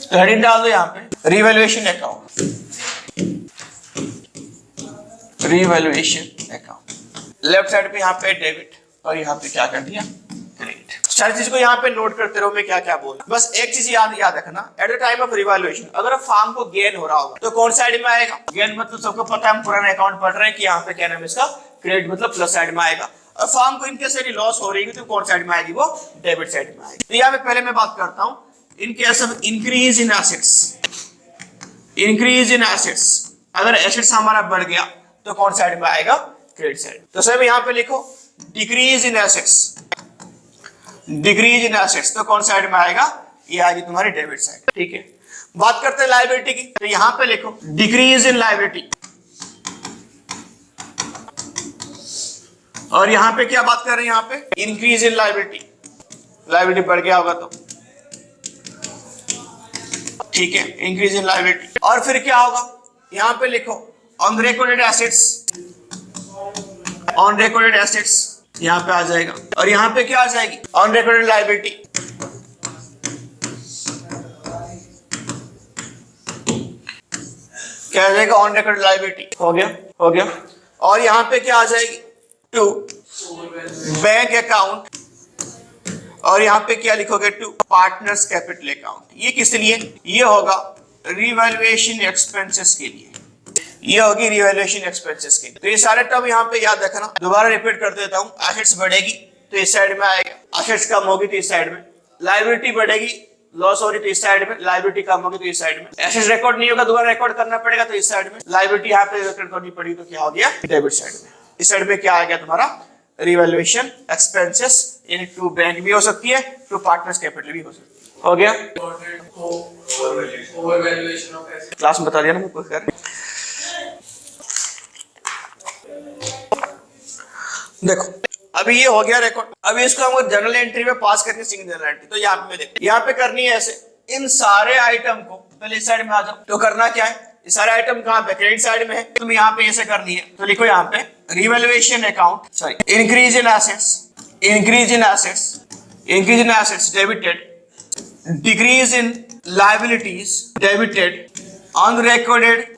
तो हेडिंग डाल दो यहाँ पे revaluation account, revaluation account. Left side पे यहाँ पे डेबिट और यहाँ पे क्या कर दिया? क्रेडिट। सारी चीज को यहाँ पे नोट करते रहो मैं क्या क्या बोल। बस एक चीज याद रखना, eight the time of revaluation अगर फार्म को गेन हो रहा होगा तो कौन साइड में आएगा? गेन मतलब सबको पता है, हम पुराने अकाउंट पढ़ रहे हैं कि यहाँ पे क्या नाम है इसका? क्रेडिट, मतलब प्लस साइड में आएगा। और फार्म को इनकेस यदि लॉस हो रही है तो कौन साइड में आएगी? वो डेबिट साइड में आएगी। तो यहाँ पे पहले मैं बात करता हूँ in case of increase in assets. Increase in assets, अगर एसेट्स हमारा बढ़ गया तो कौन साइड में आएगा? Credit side. तो सर यहाँ पे लिखो decrease in assets, decrease in assets तो कौन साइड में आएगा? ये आएगी तुम्हारी डेबिट साइड। ठीक है, बात करते हैं लायबिलिटी की। तो यहाँ पे लिखो डिक्रीज इन लायबिलिटी, और यहाँ पे क्या बात कर रहे हैं? यहाँ पे इंक्रीज इन लायबिलिटी, लायबिलिटी बढ़ गया होगा तो ठीक है, इंक्रीज इन लायबिलिटी। और फिर क्या होगा? यहाँ पे लिखो on recorded assets, on recorded assets यहाँ पे आ जाएगा, और यहाँ पे क्या आ जाएगी? On recorded liability. क्या आ जाएगा ऑन रिकॉर्ड लायबिलिटी, हो गया। और यहाँ पे क्या आ जाएगी टू बैंक अकाउंट, और यहाँ पे क्या लिखोगे टू पार्टनर्स कैपिटल अकाउंट। ये किस लिए, ये होगा रिवैल्यूएशन एक्सपेंसेस के लिए, ये होगी रिवैल्यूएशन एक्सपेंसेस के लिए। तो ये सारे टर्म यहाँ पे याद रखना। दोबारा रिपीट कर देता हूँ, एसेट्स बढ़ेगी तो इस साइड में आएगा, एसेट्स कम होगी तो इस साइड में, लायबिलिटी बढ़ेगी लॉस हो रही तो इस साइड में, लायबिलिटी कम होगी तो इस साइड में, एसेट्स रिकॉर्ड नहीं होगा दोबारा रिकॉर्ड करना पड़ेगा तो इस साइड में, लायबिलिटी यहाँ पे रिकॉर्ड करनी पड़ेगी तो क्या हो गया डेबिट साइड में। इस साइड में क्या आ गया तुम्हारा रिवैल्यूएशन एक्सपेंसेस, यानी टू बैंक भी हो सकती है, टू पार्टनर्स कैपिटल भी हो सकती है। हो गया, क्लास में बता दिया ना मैं, कोई कर देखो अभी ये हो गया रिकॉर्ड। अभी इसको हमको जनरल एंट्री में पास करनी है, सिंगल जनरल एंट्री। तो यहाँ पे देखो, यहाँ पे करनी है ऐसे, इन सारे आइटम को पहले इस साइड में आ जाओ। तो करना क्या है, ये सारे आइटम कहाँ पे क्रेडिट साइड में है, तुम यहाँ पे ऐसे करनी है। तो लिखो यहाँ पे revaluation account, sorry increase in assets, increase in assets, increase in assets debited, decrease in liabilities debited, unrecorded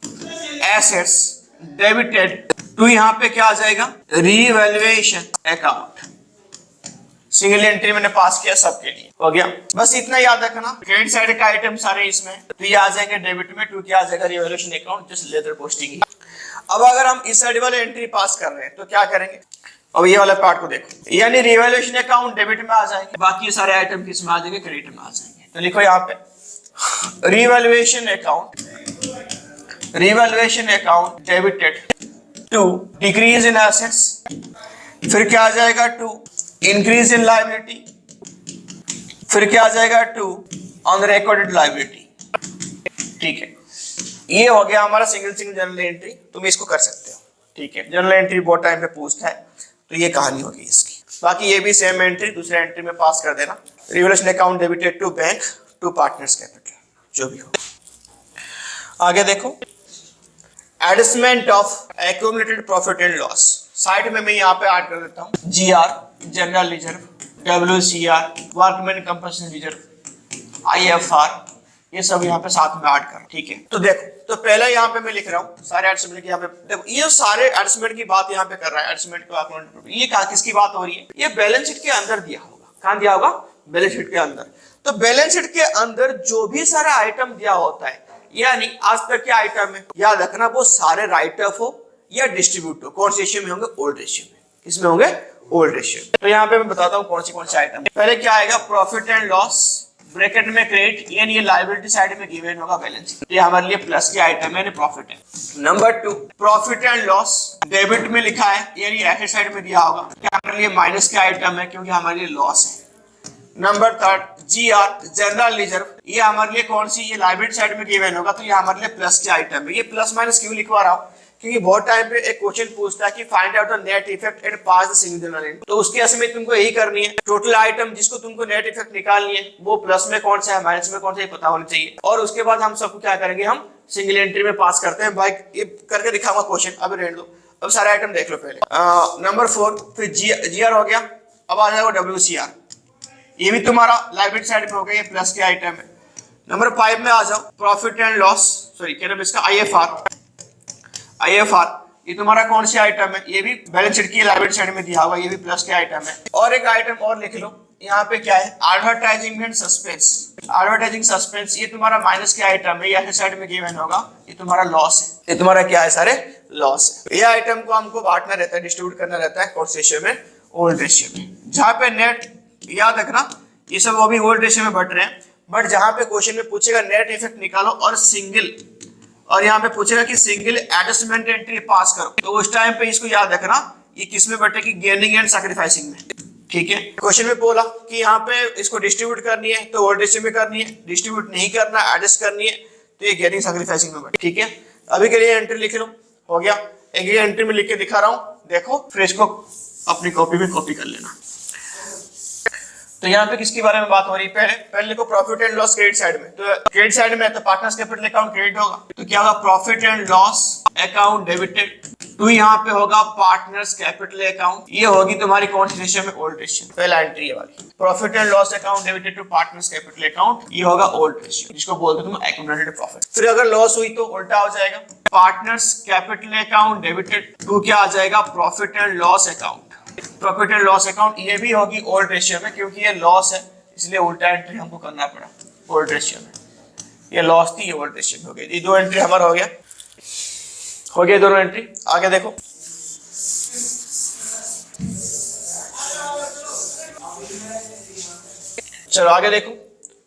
assets debited to यहाँ पे क्या आ जाएगा रिवैल्यूएशन अकाउंट। सिंगल एंट्री मैंने पास किया सबके लिए, हो गया। बस इतना याद रखना, क्रेडिट साइड का आइटम सारे इसमें, तो ये आ जाएंगे डेबिट में, टू क्या आ जाएगा revaluation account, just later posting. अब अगर हम इस साइड वाले एंट्री पास कर रहे हैं तो क्या करेंगे, अब ये वाला पार्ट को देखो, यानी रिवैल्यूएशन अकाउंट डेबिट में आ जाएंगे, बाकी सारे आइटम किस में आ जाएंगे क्रेडिट में आ जाएंगे। तो लिखो यहाँ पे revaluation account, revaluation account debited to decrease in assets, फिर क्या आ जाएगा टू इंक्रीज इन लायबिलिटी, फिर क्या आ जाएगा टू अनरिकॉर्डेड लायबिलिटी। ठीक है, ये हो गया हमारा सिंगल जनरल एंट्री। तुम इसको कर सकते हो, ठीक है। जनरल एंट्री बहुत टाइम पे पूछता है, तो ये कहानी होगी इसकी। बाकी ये भी सेम एंट्री दूसरे एंट्री में पास कर देना। Revaluation account debited to bank to partners capital, जो भी हो। आगे देखो, adjustment of accumulated profit and loss. Side में मैं यहाँ पे ऐड कर देता हूँ GR general reserve, WCR workman compulsory reserve, IFR, ये सब यहाँ पे साथ में ऐड कर, ठीक है। तो देखो, तो पहले यहाँ पे मैं लिख रहा हूँ सारे एडजस्टमेंट यहाँ पे, देखो ये सारे एडजस्टमेंट की बात यहाँ पे कर रहा है, एडजस्टमेंट का ये किसकी बात हो रही है, ये बैलेंस शीट के अंदर दिया होगा। कहाँ दिया होगा, बैलेंस शीट के अंदर। तो बैलेंस शीट के अंदर जो भी सारा आइटम दिया होता है, यानी आज तक के आइटम है, याद रखना वो सारे राइट ऑफ हो या डिस्ट्रीब्यूट हो, कौन से रेशियो में होंगे, ओल्ड रेशियो में। किसमें होंगे, ओल्ड रेशियो। तो यहाँ पे मैं बताता हूँ कौन से आइटम। पहले क्या आएगा, प्रॉफिट एंड लॉस, ब्रैकेट में क्रेडिट, यानी ये लायबिलिटी साइड में गिवन होगा बैलेंस। ये हमारे लिए प्लस के आइटम है, यानी प्रॉफिट है। Number 2, profit and loss debit में लिखा है, यानी एसेट साइड में दिया होगा, क्या हमारे लिए माइनस के आइटम है, क्योंकि हमारे लिए लॉस है। नंबर 3, जीआर जनरल रिजर्व, ये हमारे लिए कौन सी, ये लायबिलिटी साइड में गिवन होगा, तो ये हमारे लिए प्लस के आइटम है। ये प्लस माइनस क्यों लिखवा रहा हूँ, क्योंकि बहुत टाइम पे एक क्वेश्चन पूछता है कि find out the net effect and pass the single general entry. तो उसके असर में तुमको यही करनी है, टोटल आइटम जिसको तुमको नेट इफेक्ट निकालनी है, वो प्लस में कौन सा है, माइनस में कौन सा, ये पता होना चाहिए। और उसके बाद हम सबको क्या करेंगे, हम सिंगल एंट्री में पास करते हैं। भाई ये करके दिखाऊंगा क्वेश्चन, अभी रहने दो, अब सारे आइटम देख लो पहले। नंबर 4, फिर जीआर हो गया, अब आ जाएगा डब्ल्यूसीआर, ये भी तुम्हारा लायबिलिटी साइड में हो गया, ये प्लस के आइटम है। नंबर 5 में आ जाओ, प्रॉफिट एंड लॉस, सॉरी क्या नाम इसका, आईएफआर, आईएफआर ये तुम्हारा कौन सी आइटम है, ये भी बैलेंस शीट की लायबिलिटी साइड में दिया होगा, ये भी प्लस के आइटम है। और एक आइटम और लिख लो, यहाँ पे क्या है, advertising and suspense, advertising suspense, ये तुम्हारा माइनस के आइटम है, ये साइड में गिवन होगा, ये तुम्हारा लॉस है। ये तुम्हारा क्या है, सारे लॉस है। ये आइटम को हमको बांटना रहता है, डिस्ट्रीब्यूट करना रहता है, कौन से रेशियो में, ओल्ड रेशियो में। जहाँ पे नेट, याद रखना ये सब वो भी ओल्ड रेशियो में बट रहे हैं, बट जहां पे क्वेश्चन में पूछेगा नेट इफेक्ट निकालो और सिंगल, और यहाँ पे पूछेगा कि सिंगल एडजस्टमेंट एंट्री पास करो, तो उस टाइम पे इसको याद रखना ये किस में बटेगी, गेनिंग एंड सैक्रिफाइसिंग में, ठीक है। क्वेश्चन में बोला कि यहाँ पे इसको डिस्ट्रीब्यूट करनी है, तो ओल्ड रेशियो में करनी है, डिस्ट्रीब्यूट नहीं करना, एडजस्ट करनी है, तो ये गेनिंग सैक्रिफाइसिंग में बटे, ठीक है। अभी के लिए एंट्री लिख लो, हो गया। एक एंट्री में लिख के दिखा रहा हूँ, देखो, फिर इसको अपनी कॉपी में कॉपी कर लेना। तो यहाँ पे किसके बारे में बात हो रही है, पहले देखो profit and loss credit side में, तो क्रेडिट साइड में तो पार्टनर्स कैपिटल अकाउंट क्रेडिट होगा, तो क्या होगा, profit and loss account debited to, यहाँ पे होगा पार्टनर्स कैपिटल अकाउंट, ये होगी तुम्हारी कौन सी रेशियो में, ओल्ड रेशियो। पहला एंट्री है वाली, profit and loss account debited to partners capital account, ये होगा ओल्ड रेशियो, जिसको बोलते तुम एक्यूमुलेटेड प्रॉफिट। फिर अगर लॉस हुई तो उल्टा हो जाएगा, partners capital account debited to क्या आ जाएगा, profit and loss account. Profit and loss account ये भी होगी ओल्ड रेशियो में, क्योंकि ये लॉस है इसलिए उल्टा एंट्री हमको करना पड़ा ओल्ड रेशियो में। ये लॉस थी, ये ओल्ड रेशियो में हो गया। ये दो एंट्री हमारा हो गया दोनों एंट्री। आगे देखो, चलो आगे देखो।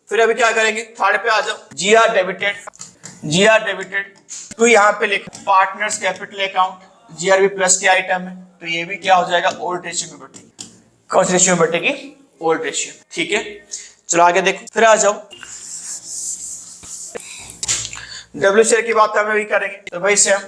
फिर अभी क्या करेंगे, थर्ड पे आ जाओ। जीआर डेबिटेड तो यहाँ पे लिखो पार्टनर्स कैपिटल अकाउंट। जीआर भी प्लस की आइटम है तो ये भी क्या हो जाएगा, ओल्ड रेशियो में बटेगी। कौन सी रेशियो में बटेगी, ओल्ड रेशियो। ठीक है, चलो आगे देखो। फिर आ जाओ, डब्ल्यू शेयर की बात हम भी करेंगे। तो भाई सेम,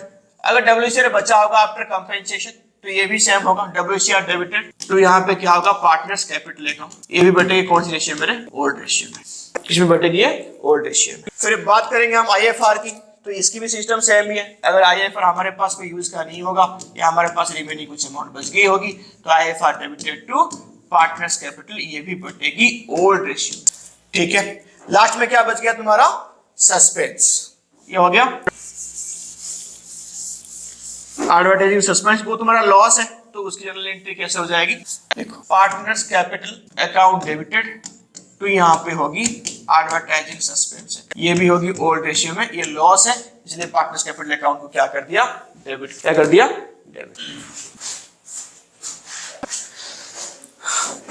अगर डब्ल्यू शेयर बचा होगा आफ्टर कंपेंसेशन तो ये भी सेम होगा, डब्ल्यू शेयर डेबिटेड तो यहाँ पे क्या होगा, पार्टनर्स कैपिटल अकाउंट। ये भी बटेगी कौन सी रेशियो में, ओल्ड रेशियो में। किसमें बटेगी ये, ओल्ड रेशियो में। फिर बात करेंगे हम आईएफआर की, तो इसकी भी सिस्टम सेम ही है। अगर आईएफआर हमारे पास कोई यूज का नहीं होगा या हमारे पास रिमेनिंग कुछ अमाउंट बच गई होगी तो IFR debited to partners capital, ये भी बटेगी ओल्ड रेशियो। ठीक है, लास्ट में क्या बच गया तुम्हारा, सस्पेंस। ये हो गया एडवर्टाइजिंग सस्पेंस, वो तुम्हारा लॉस है तो उसकी जनरल एंट्री कैसे हो जाएगी, देखो पार्टनर्स कैपिटल अकाउंट डेबिटेड तो यहाँ पे होगी एडवर्टाइजिंग सस्पेंस है। ये भी होगी ओल्ड रेशियो में, ये लॉस है इसलिए पार्टनर्स कैपिटल अकाउंट को क्या कर दिया, डेबिट। क्या कर दिया, डेबिट।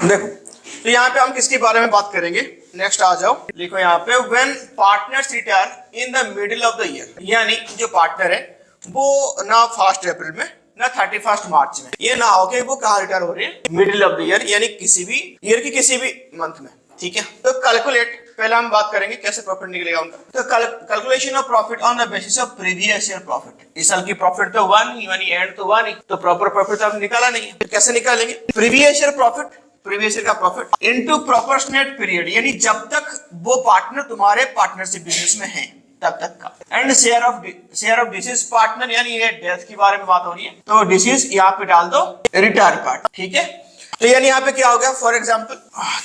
देखो तो यहाँ पे हम किसके बारे में बात करेंगे, नेक्स्ट आ जाओ। लिखो यहाँ पे when partners retire in the middle of the year, यानी जो पार्टनर है वो ना 1 अप्रैल में ना 31 मार्च में, ये ना हो के वो कहाँ रिटायर हो रही है, मिडिल ऑफ द ईयर, यानी किसी भी ईयर की किसी भी मंथ में। ठीक है, तो कैलकुलेट, पहले हम बात करेंगे कैसे प्रॉफिट निकलेगा उनका। तो calculation of profit on the basis of previous year profit. इस साल की प्रॉफिट तो 1 ही, यानी एंड तो 1 ही, तो प्रॉपर प्रॉफिट तो हम निकाला नहीं है। तो कैसे निकालेंगे, previous year profit, previous year का प्रॉफिट इनटू प्रोपोर्शनेट पीरियड, यानी जब तक वो पार्टनर तुम्हारे पार्टनरशिप बिजनेस में है तब तक का, and share of disease partner, यानी ये डेथ के बारे में बात हो रही है तो डिसीज यहाँ पे डाल दो रिटायर पार्ट। ठीक है, तो यानी यहाँ पे क्या हो गया, फॉर एग्जांपल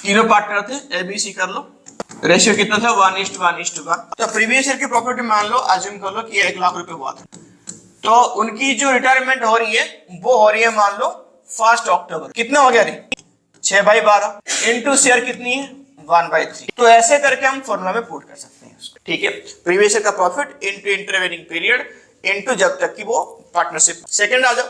तीनों पार्टनर थे, एबीसी कर लो, रेशियो कितना था 1:1:1। तो प्रीवियस ईयर की प्रॉफिट मान लो, अज्यूम कर लो कि 1 लाख रुपए हुआ था, तो उनकी जो रिटायरमेंट हो रही है वो हो रही है मान लो 1 अक्टूबर। कितना हो गया रे, 6/12 इनटू शेयर कितनी है 1/3। तो ऐसे करके हम फॉर्मूला में पुट कर सकते हैं उसको। ठीक है, प्रीवियस ईयर का profit into intervening period into जब तक की वो पार्टनरशिप। सेकंड आ जाओ,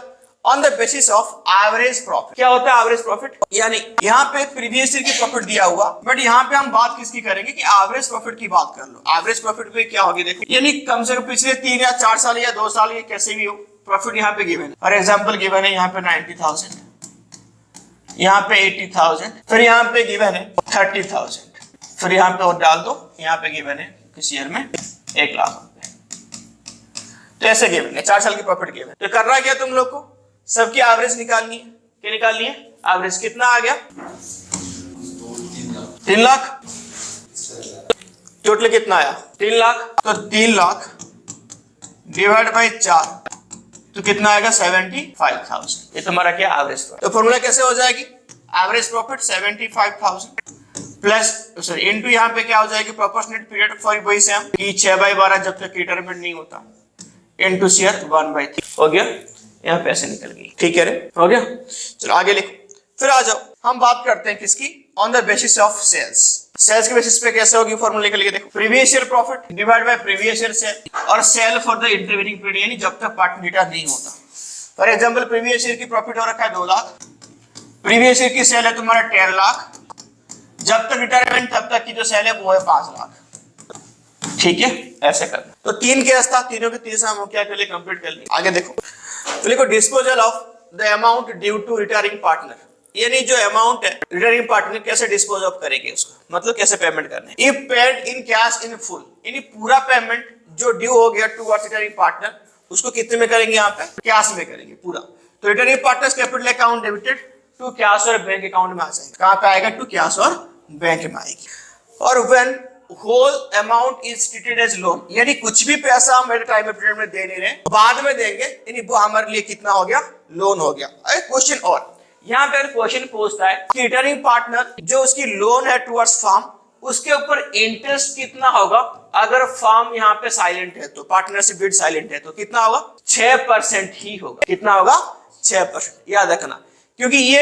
on the basis of average profit. क्या होता है एवरेज प्रॉफिट, यानी यहाँ पे प्रीवियस ईयर की प्रॉफिट दिया हुआ, बट यहाँ पे हम बात किसकी करेंगे कि एवरेज प्रॉफिट की बात कर लो। एवरेज प्रॉफिट पे क्या होगी, देखो यानी कम से कम पिछले 3 या 4 साल या 2 साल, ये कैसे भी हो, प्रॉफिट यहाँ पे गिवन है। फॉर एग्जाम्पल गिवन है यहाँ पे 90,000, यहाँ पे 80,000, फिर यहाँ पे गिवन है 30,000, फिर यहाँ पे और डाल दो, यहाँ पे गिवन है किस ईयर में 1 लाख रुपए। तो ऐसे गिवन है, 4 साल की प्रॉफिट गिवन। तो करना क्या तुम लोग को, सबकी एवरेज निकालनी है। क्या निकालनी है, एवरेज कितना आ गया 3 लाख, टोटल कितना आया 3 लाख, तो 3 लाख डिवाइड बाई 4 तो कितना आएगा 75,000। ये तुम्हारा क्या एवरेज प्रॉफिट। तो फॉर्मूला कैसे हो जाएगी, average profit 75,000 plus sorry into यहाँ पे क्या हो जाएगी, प्रोपोर्शनेट पीरियड फॉर वही से हम 6/12 जब तक रिटायरमेंट नहीं होता, इनटू शेयर 1/3 हो गया। यहाँ पैसे निकल गई। ठीक है रे, हो गया। चलो आगे लिखो, फिर आ जाओ हम बात करते हैं किसकी, on the basis of sales. Sales के बेसिस पे कैसे होगी, फॉर्मूला निकल के देखो, previous year profit divide by previous year sale, और sale for the intervening period, यानी जब तक पार्टनर रिटायर नहीं होता। फॉर एग्जांपल प्रीवियस ईयर की प्रॉफिट हो रखा है 2 लाख, प्रीवियस ईयर की सेल है तुम्हारा 10 लाख, जब तक रिटायरमेंट तब तक की जो सेल है वो है 5 लाख। ठीक है, ऐसे करना। तो 3 केस था, तीनों के 3 हम क्या कर लिए, कंप्लीट कर लिए। आगे देखो, तो लिखो disposal of the amount due to retiring partner, यानी जो अमाउंट है रिटायरिंग पार्टनर कैसे डिस्पोज ऑफ करेंगे उसको, मतलब कैसे पेमेंट करने। If paid in cash in full, यानी पूरा पेमेंट जो ड्यू हो गया टुवर्ड्स रिटायरिंग पार्टनर उसको कितने में करेंगे, यहाँ पे कैश में करेंगे पूरा। तो retiring partners capital account debited to cash और बैंक अकाउंट में आ जाएगा। कहाँ पे आएगा, टू कैश और बैंक में आएगी। और when whole amount is treated as loan, यानी कुछ भी पैसा हम एट टाइम पीरियड में दे नहीं रहे, बाद में देंगे, यानी वो हमारे लिए कितना हो गया, लोन हो गया। क्वेश्चन, और यहाँ पे क्वेश्चन पूछता है कि रिटर्निंग पार्टनर जो उसकी लोन है टुवर्ड्स फार्म उसके ऊपर इंटरेस्ट कितना होगा अगर फर्म यहाँ पे साइलेंट है तो, पार्टनरशिप डीड साइलेंट है तो कितना होगा 6% ही होगा। कितना होगा 6%, याद रखना। क्योंकि ये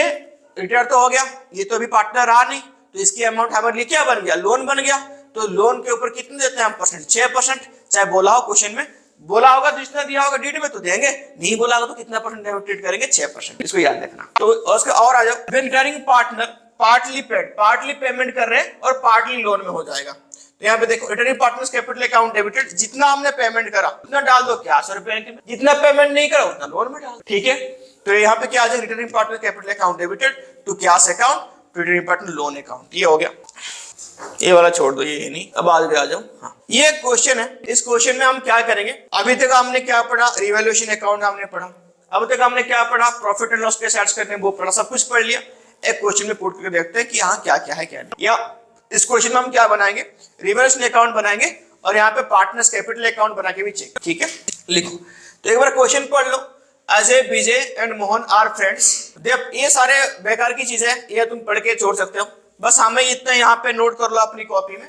रिटायर तो हो गया, ये तो अभी पार्टनर रहा नहीं, तो इसकी अमाउंट हमारे लिए क्या बन गया, लोन बन गया। तो लोन के ऊपर कितने देते हैं हम परसेंट, 6%। चाहे बोला हो क्वेश्चन में, बोला होगा तो जितना दिया होगा डीड में तो देंगे, नहीं बोला होगा तो कितना परसेंट ट्रीट करेंगे, 6%। इसको याद रखना। तो उसके और आ जाओ, when retiring partner partly paid, partly payment कर रहे हैं और पार्टली लोन में हो जाएगा। तो यहाँ पे देखो returning partners capital account debited, जितना हमने पेमेंट करा उतना डाल दो कैश और बैंक में, जितना पेमेंट नहीं करा उतना लोन में डाल। ठीक है, तो यहाँ पे क्या आ जाएगा, returning partner capital account debited to cash account to returning partner loan account. ये हो गया, ये वाला छोड़ दो, ये नहीं। अब आगे आ जाओ। हाँ, ये क्वेश्चन है, इस क्वेश्चन में हम क्या करेंगे, अभी तक हमने क्या पढ़ा, रिवैल्यूएशन अकाउंट हमने पढ़ा, अब तक हमने क्या पढ़ा, प्रॉफिट एंड लॉस कैसे ऐड करने वो पढ़ा, सब कुछ पढ़ लिया। एक क्वेश्चन में पुट करके देखते हैं कि यहाँ क्या क्या है क्या नहीं। या इस क्वेश्चन में हम क्या बनाएंगे, रिवैल्यूएशन अकाउंट बनाएंगे और यहाँ पे पार्टनर्स कैपिटल अकाउंट बना के भी चेक। ठीक है, लिखो। तो एक बार क्वेश्चन पढ़ लो। अजय, विजय एंड मोहन आर फ्रेंड्स। ये सारे बेकार की चीजें हैं, ये तुम पढ़ के छोड़ सकते हो, बस हमें इतना यहाँ पे नोट कर लो अपनी कॉपी में।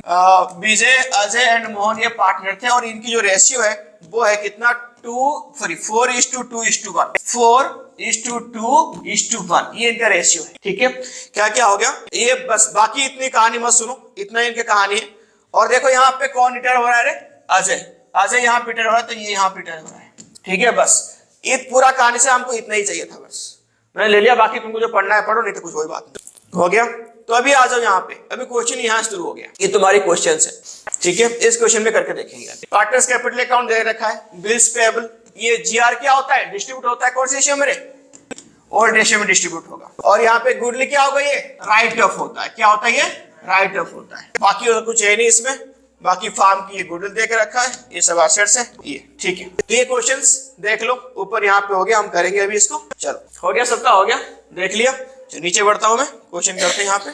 विजय, अजय एंड मोहन ये पार्टनर थे और इनकी जो रेशियो है वो है कितना, 4:2:1, 4:2:1, ये इनका रेशियो है। ठीक है, क्या क्या हो गया ये, बस बाकी इतनी कहानी मत सुनो, इतना इनकी कहानी है। और देखो यहाँ पे कौन रिटायर हो रहा है, अजय, अजय यहाँ पे रिटायर हो रहा है, तो ये यहाँ पे रिटायर हो रहा है। ठीक है, बस ये पूरा कहानी से हमको इतना ही चाहिए था, बस मैंने ले लिया, बाकी तुमको जो पढ़ना है पढ़ो, नहीं तो कुछ कोई बात नहीं। हो गया, तो अभी आ जाओ यहाँ पे, अभी क्वेश्चन यहाँ शुरू हो गया, ये तुम्हारी क्वेश्चन है। ठीक है, इस क्वेश्चन में करके देखेंगे। पार्टनर्स कैपिटल अकाउंट दे रखा है, बिल्स पेएबल, ये जीआर क्या होता है, डिस्ट्रीब्यूट होता है, कौन से रेशियो मेरे, ओल्ड रेशियो में डिस्ट्रीब्यूट होगा। और यहाँ पे गुडविल क्या होगा, ये राइट ऑफ होता है, क्या होता है, ये राइट ऑफ होता है। बाकी और कुछ है नहीं इसमें, बाकी फार्म की ये गुडविल देकर रखा है, ये सब एसेट्स है ये। ठीक है, तो ये क्वेश्चंस देख लो, ऊपर यहाँ पे हो गया, हम करेंगे अभी इसको। चलो, हो गया, सबका हो गया, देख लिया। नीचे बढ़ता हूं मैं, क्वेश्चन करते हैं यहाँ पे।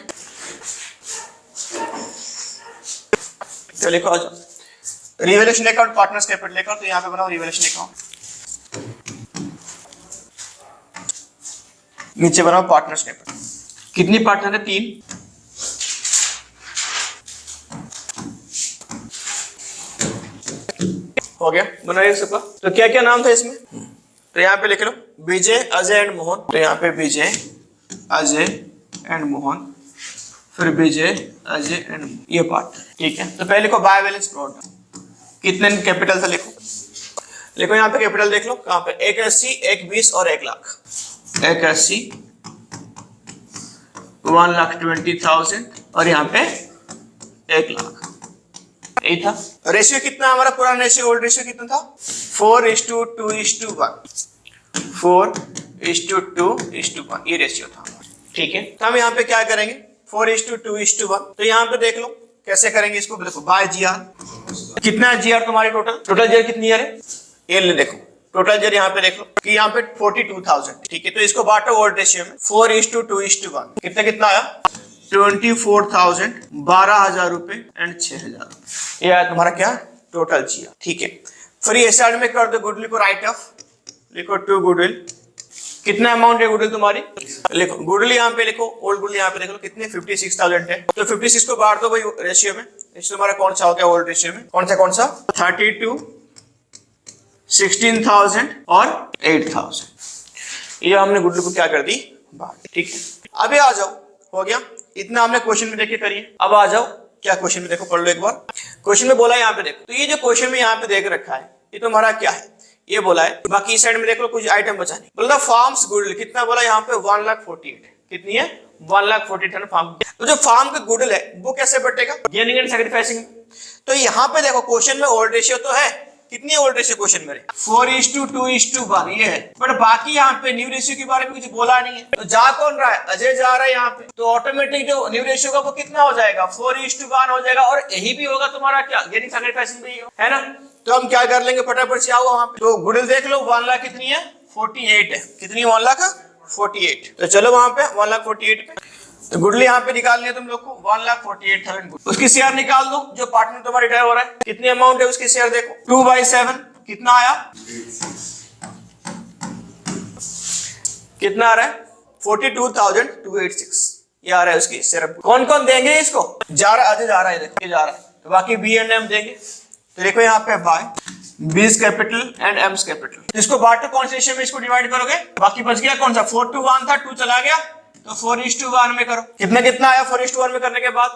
तो लिखो आ जाओ, revaluation account partners capital account, तो यहाँ पे बनाओ रिवैल्यूएशन अकाउंट, नीचे बनाओ पार्टनर्स कैपिटल। कितनी पार्टनर है, 3। हो गया, बनाइए सबका। तो क्या क्या नाम था इसमें, तो यहाँ पे लिख लो विजय, अजय एंड मोहन। तो यहाँ पे विजय, अजय एंड मोहन, फिर विजय, अजय एंड ये पार्टनर। ठीक है, तो पहले लिखो बाय बैलेंस प्रोडक्ट, कितने कैपिटल था लिखो, लिखो यहाँ पे कैपिटल देख लो, कहाँ पे, 180, 120 और 1 लाख। 180, 1,20,000 और यहाँ पे 1 लाख, यही था। रेशियो कितना हमारा पुराना रेशियो, ओल्ड रेशियो कितना था, 4:2:1, 4:2:1, ये रेशियो था। ठीक है, तो हम यहाँ पे क्या करेंगे, 4:2:1। तो यहाँ पे देख लो कैसे करेंगे इसको, देखो बाय जीआर, कितना है जीआर तुम्हारी, टोटल जीआर कितनी है, ये देखो टोटल जीआर यहाँ पे देख लो कि यहाँ पे 42,000। ठीक है, तो इसको बांटो ओल्ड रेशियो में, 4:2:1, कितना कितना आया, 24,000, 12,000 रुपए एंड 6,000, ये आया तुम्हारा क्या, टोटल जीआर। ठीक है, फिर ये साइड में कर दो गुडविल को राइट ऑफ, लिखो टू गुडविल, कितना अमाउंट है गुडविल तुम्हारी, लिखो गुडविल यहाँ पे लिखो, ओल्ड गुडविल यहाँ पे देख लो कितने, 56,000 है। तो 56 को बांट दो भाई रेशियो में, इसमें तुम्हारा कौन सा हो गया ओल्ड रेशियो में, कौन सा 32, 16,000 और 8,000, ये हमने गुडविल को क्या कर दी बांट। ठीक है, अभी आ जाओ, हो गया इतना हमने क्वेश्चन में देखे करिए। अब आ जाओ क्या क्वेश्चन में देखो, पढ़ लो एक बार। क्वेश्चन में बोला यहाँ पे देखो, तो ये जो क्वेश्चन में यहाँ पे देख रखा है ये तुम्हारा क्या है, ये बोला है, बाकी इस साइड में देख लो कुछ आइटम बचा नहीं। बोला फार्म्स गुडविल कितना बोला यहाँ पे, 1,48,000, कितनी है, 1,48,000 फार्म। तो जो फार्म का गुडविल है वो कैसे बटेगा, गेनिंग एंड सैक्रिफाइसिंग। तो यहाँ पे देखो क्वेश्चन में ओल्ड रेशियो तो है, कितनी ओल्ड रेशियो क्वेश्चन में, 4:2:1, ये है, बट बाकी यहाँ पे न्यू रेशियो के बारे में कुछ बोला नहीं है। तो जा कौन रहा है, अजय जा रहा है यहाँ पे, तो ऑटोमेटिक जो न्यू रेशियो का वो कितना हो जाएगा, 4:1 हो जाएगा। और यही भी होगा तुम्हारा क्या, गेनिंग सैक्रिफाइसिंग भी है ना। तो हम क्या कर लेंगे, फटाफट से आओ वहां पे, तो गुडविल देख लो 1 लाख कितनी है, 48 है, कितनी 1,48,000। तो चलो वहां पे 1,48,000 पे, तो गुडविल यहाँ पे निकालनी है तुम लोग को, 1,48,000। उसकी शेयर निकाल दो, जो पार्टनर तुम्हारा रिटायर हो रहा है, कितनी अमाउंट है उसकी शेयर देखो, 2/7, कितना आया, कितना आ रहा है, 42,286, ये आ रहा है उसकी सिर्फ। कौन कौन देंगे इसको? जा रहा है, देखो ये जा रहा है, तो बाकी बी एंड एम देंगे। तो देखो यहाँ पे बाय बीज कैपिटल एंड एम्स कैपिटल, इसको बांटो कौन से रेशियो में इसको डिवाइड करोगे? बाकी बच गया कौन सा 4:1 था, 2 चला गया तो 4:1 में करो। कितना कितना आया 4:1 में करने के बाद?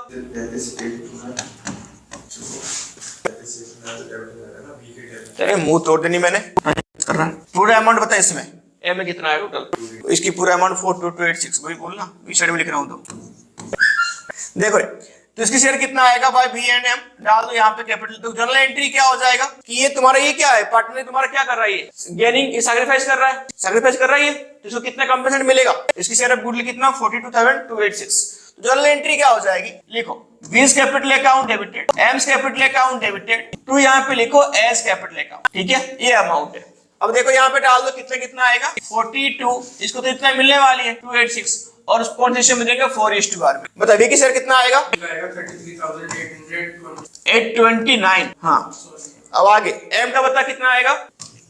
तेरे मुंह तोड़ देनी मैंने। पूरा अमाउंट बता इसमें ए में कितना है टोटल, इसकी पूरा अमाउंट 42286 वही बोलना, इस साइड में लिख रहा हूं तो देखो तो इसकी शेयर कितना आएगा भाई बी एंड एम डाल दो यहाँ पे कैपिटल। तो जनरल एंट्री क्या हो जाएगा कि ये तुम्हारा ये क्या है, पार्टनर तुम्हारा क्या कर रहा है, गेनिंग सैक्रिफाइस कर रहा है, तो इसको कितना कंपनसेशन मिलेगा? इसकी शेयर ऑफ गुडविल कितना 42,286। तो जनरल एंट्री क्या हो जाएगी, लिखो B's capital account debited, M's capital account debited, to यहाँ पे लिखो एस कैपिटल अकाउंट, ठीक है ये अमाउंट है। अब देखो यहाँ पे डाल दो कितना कितना आएगा 42, इसको तो इतना मिलने वाली है 286 और उस कौन से में देंगे 4:1 में। बताइए कि सर कितना आएगा 829। हाँ अब आगे एम का बता कितना आएगा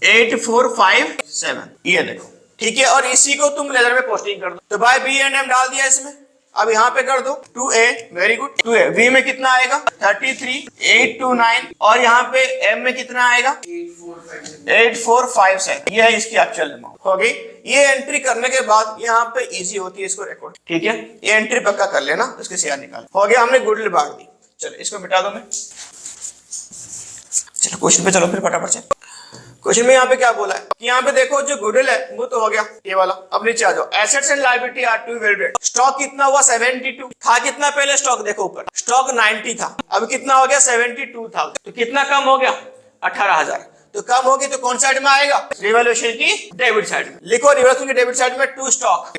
8457, ये देखो ठीक है। और इसी को तुम लेजर में पोस्टिंग कर दो। तो भाई बी एंड एम डाल दिया इसमें, अब यहाँ पे कर दो 2A, very good 2A। V में कितना आएगा 33,829 और यहाँ पे M में कितना आएगा 8457, ये है इसकी एक्चुअल अमाउंट हो गई। ये एंट्री करने के बाद यहाँ पे इजी होती है इसको रिकॉर्ड, ठीक है ये एंट्री पक्का कर लेना, उसके शेयर निकाल हो गया। हमने गुडविल बांट दी, चलो इसको मिटा दो मैं। चलो क्वेश्चन पे चलो फिर फटाफट से। क्वेश्चन में यहाँ पे क्या बोला है कि यहाँ पे देखो जो गुडविल है वो तो हो गया ये वाला। अब नीचे आ जाओ, assets and liability are to valued. Stock कितना हुआ 72 था, कितना पहले स्टॉक देखो ऊपर स्टॉक 90 था, अब कितना हो गया 72,000, तो कितना कम हो गया 18,000। तो कम होगी तो कौन साइड में आएगा, रिवैल्यूएशन की डेबिट साइड में। लिखो रिवैल्यूएशन की डेबिट साइड में टू स्टॉक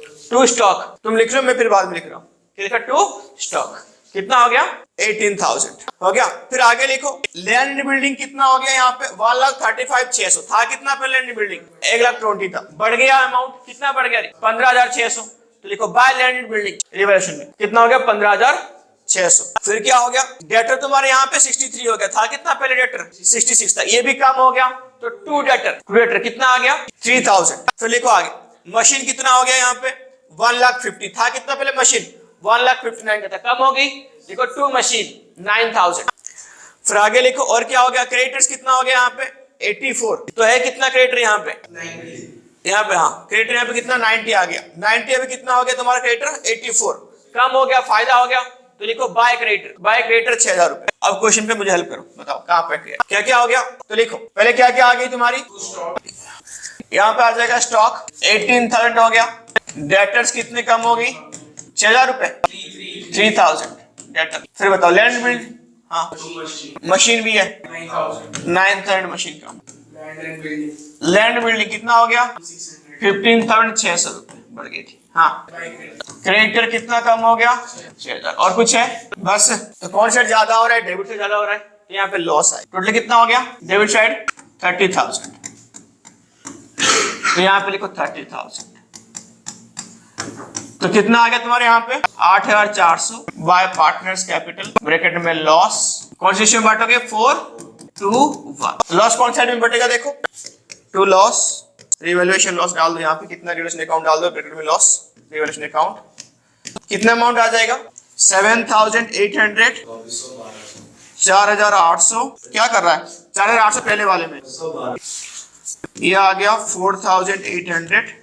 तुम लिख लो, मैं फिर बाद में लिख रहा हूँ, लिखा टू स्टॉक कितना हो गया 18,000 हो गया। फिर आगे लिखो लैंड एंड बिल्डिंग कितना हो गया यहाँ पे 1,35,600 था, कितना पे लैंड बिल्डिंग 1,20,000 था, बढ़ गया अमाउंट कितना बढ़ गया 15,600। तो लिखो by land and building revaluation में कितना हो गया 15,600। फिर क्या हो गया डेटर तुम्हारे यहाँ पे 63 हो गया, था कितना पहले डेटर 66 था, ये भी कम हो गया तो टू डेटर कितना आ गया 3,000। फिर लिखो आगे मशीन कितना हो गया यहाँ पे 1,50,000 था, कितना पहले मशीन 1,59,000 का था, कम हो गई देखो टू मशीन 9,000। फिर आगे लिखो और क्या हो गया क्रेडिटर्स कितना हो गया यहाँ पे 84, तो है कितना क्रेडिटर यहाँ पे 90, यहाँ पे हाँ क्रेडिटर यहाँ पे कितना 90 आ गया, 90 अभी कितना हो गया तुम्हारा क्रेडिटर 84, कम हो गया फायदा हो गया तो लिखो बाय क्रेडिटर 6,000 रुपए। अब क्वेश्चन पे मुझे हेल्प करो, बताओ कहाँ पे क्या क्या हो गया। तो लिखो पहले क्या क्या आ गई तुम्हारी, यहाँ पे आ जाएगा स्टॉक 18,000 हो गया, डेटर्स कितने कम हो गई 6,000 रुपए 3,000 डेटर। फिर बताओ लैंड बिल्ड हाँ मशीन भी है 9,000 मशीन का, लैंड बिल्डिंग कितना हो गया 15,600 रुपए बढ़ गई थी। हाँ क्रेडिटर कितना कम हो गया 6,000 और कुछ है बस। तो कौन सा ज्यादा हो रहा है डेबिट से ज्यादा हो रहा है, तो यहाँ पे लॉस है। टोटल कितना हो गया डेबिट साइड 30,000, तो यहाँ पे लिखो 30,000। तो कितना आ गया तुम्हारे यहाँ पे 8,400 बाय पार्टनर्स कैपिटल ब्रैकेट में लॉस कौन से में बांटोगे 4:1। लॉस कौन साइड में बटेगा देखो टू लॉस रिवैल्यूएशन लॉस डाल दो, यहाँ पे कितना रिवैल्यूएशन अकाउंट डाल दो ब्रैकेट में लॉस रिवैल्यूएशन अकाउंट कितना अमाउंट आ जाएगा 7,800 4,800 क्या कर रहा है 4,800 पहले वाले में, ये आ गया 4,800।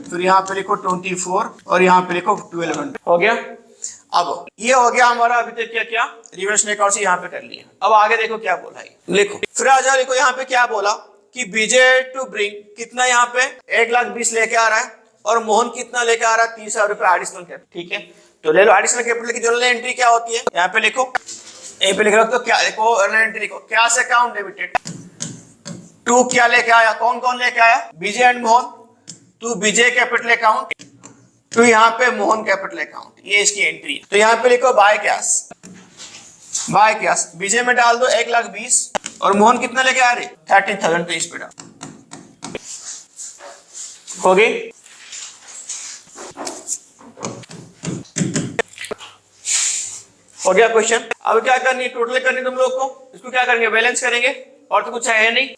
फिर यहाँ पे लिखो 24 और यहाँ पे लिखो 1,200 हो गया। अब ये हो गया हमारा अभी तक क्या क्या रिवैल्यूएशन अकाउंट से यहाँ पे कर लिया। अब आगे देखो क्या बोला है, लिखो फिर आ जाओ, लिखो यहाँ पे क्या बोला कि विजय टू ब्रिंग कितना यहाँ पे 1,20,000 लेके आ रहा है और मोहन कितना लेके आ रहा है 30,000 रुपए एडिशनल कैपिटल, ठीक है। तो ले लो एडिशनल कैपिटल की जनरल एंट्री क्या होती है, यहाँ पे लिखो यहीं पे लिख रखो, तो क्या देखो जनरल एंट्री को कैश अकाउंट डेबिटेड टू क्या लेके आया, कौन कौन लेके आया Vijay and Mohan, to Vijay capital account, to यहाँ पे मोहन कैपिटल अकाउंट, ये इसकी एंट्री है। तो यहाँ पे लिखो बाय कैश विजय में डाल दो 1,20,000 और मोहन कितना लेके आ रही 30,000, तो इस पे डाल हो गई। हो गया क्वेश्चन। अब क्या करनी है टोटल करनी तुम लोग को, इसको क्या करेंगे बैलेंस करेंगे और तो कुछ है नहीं।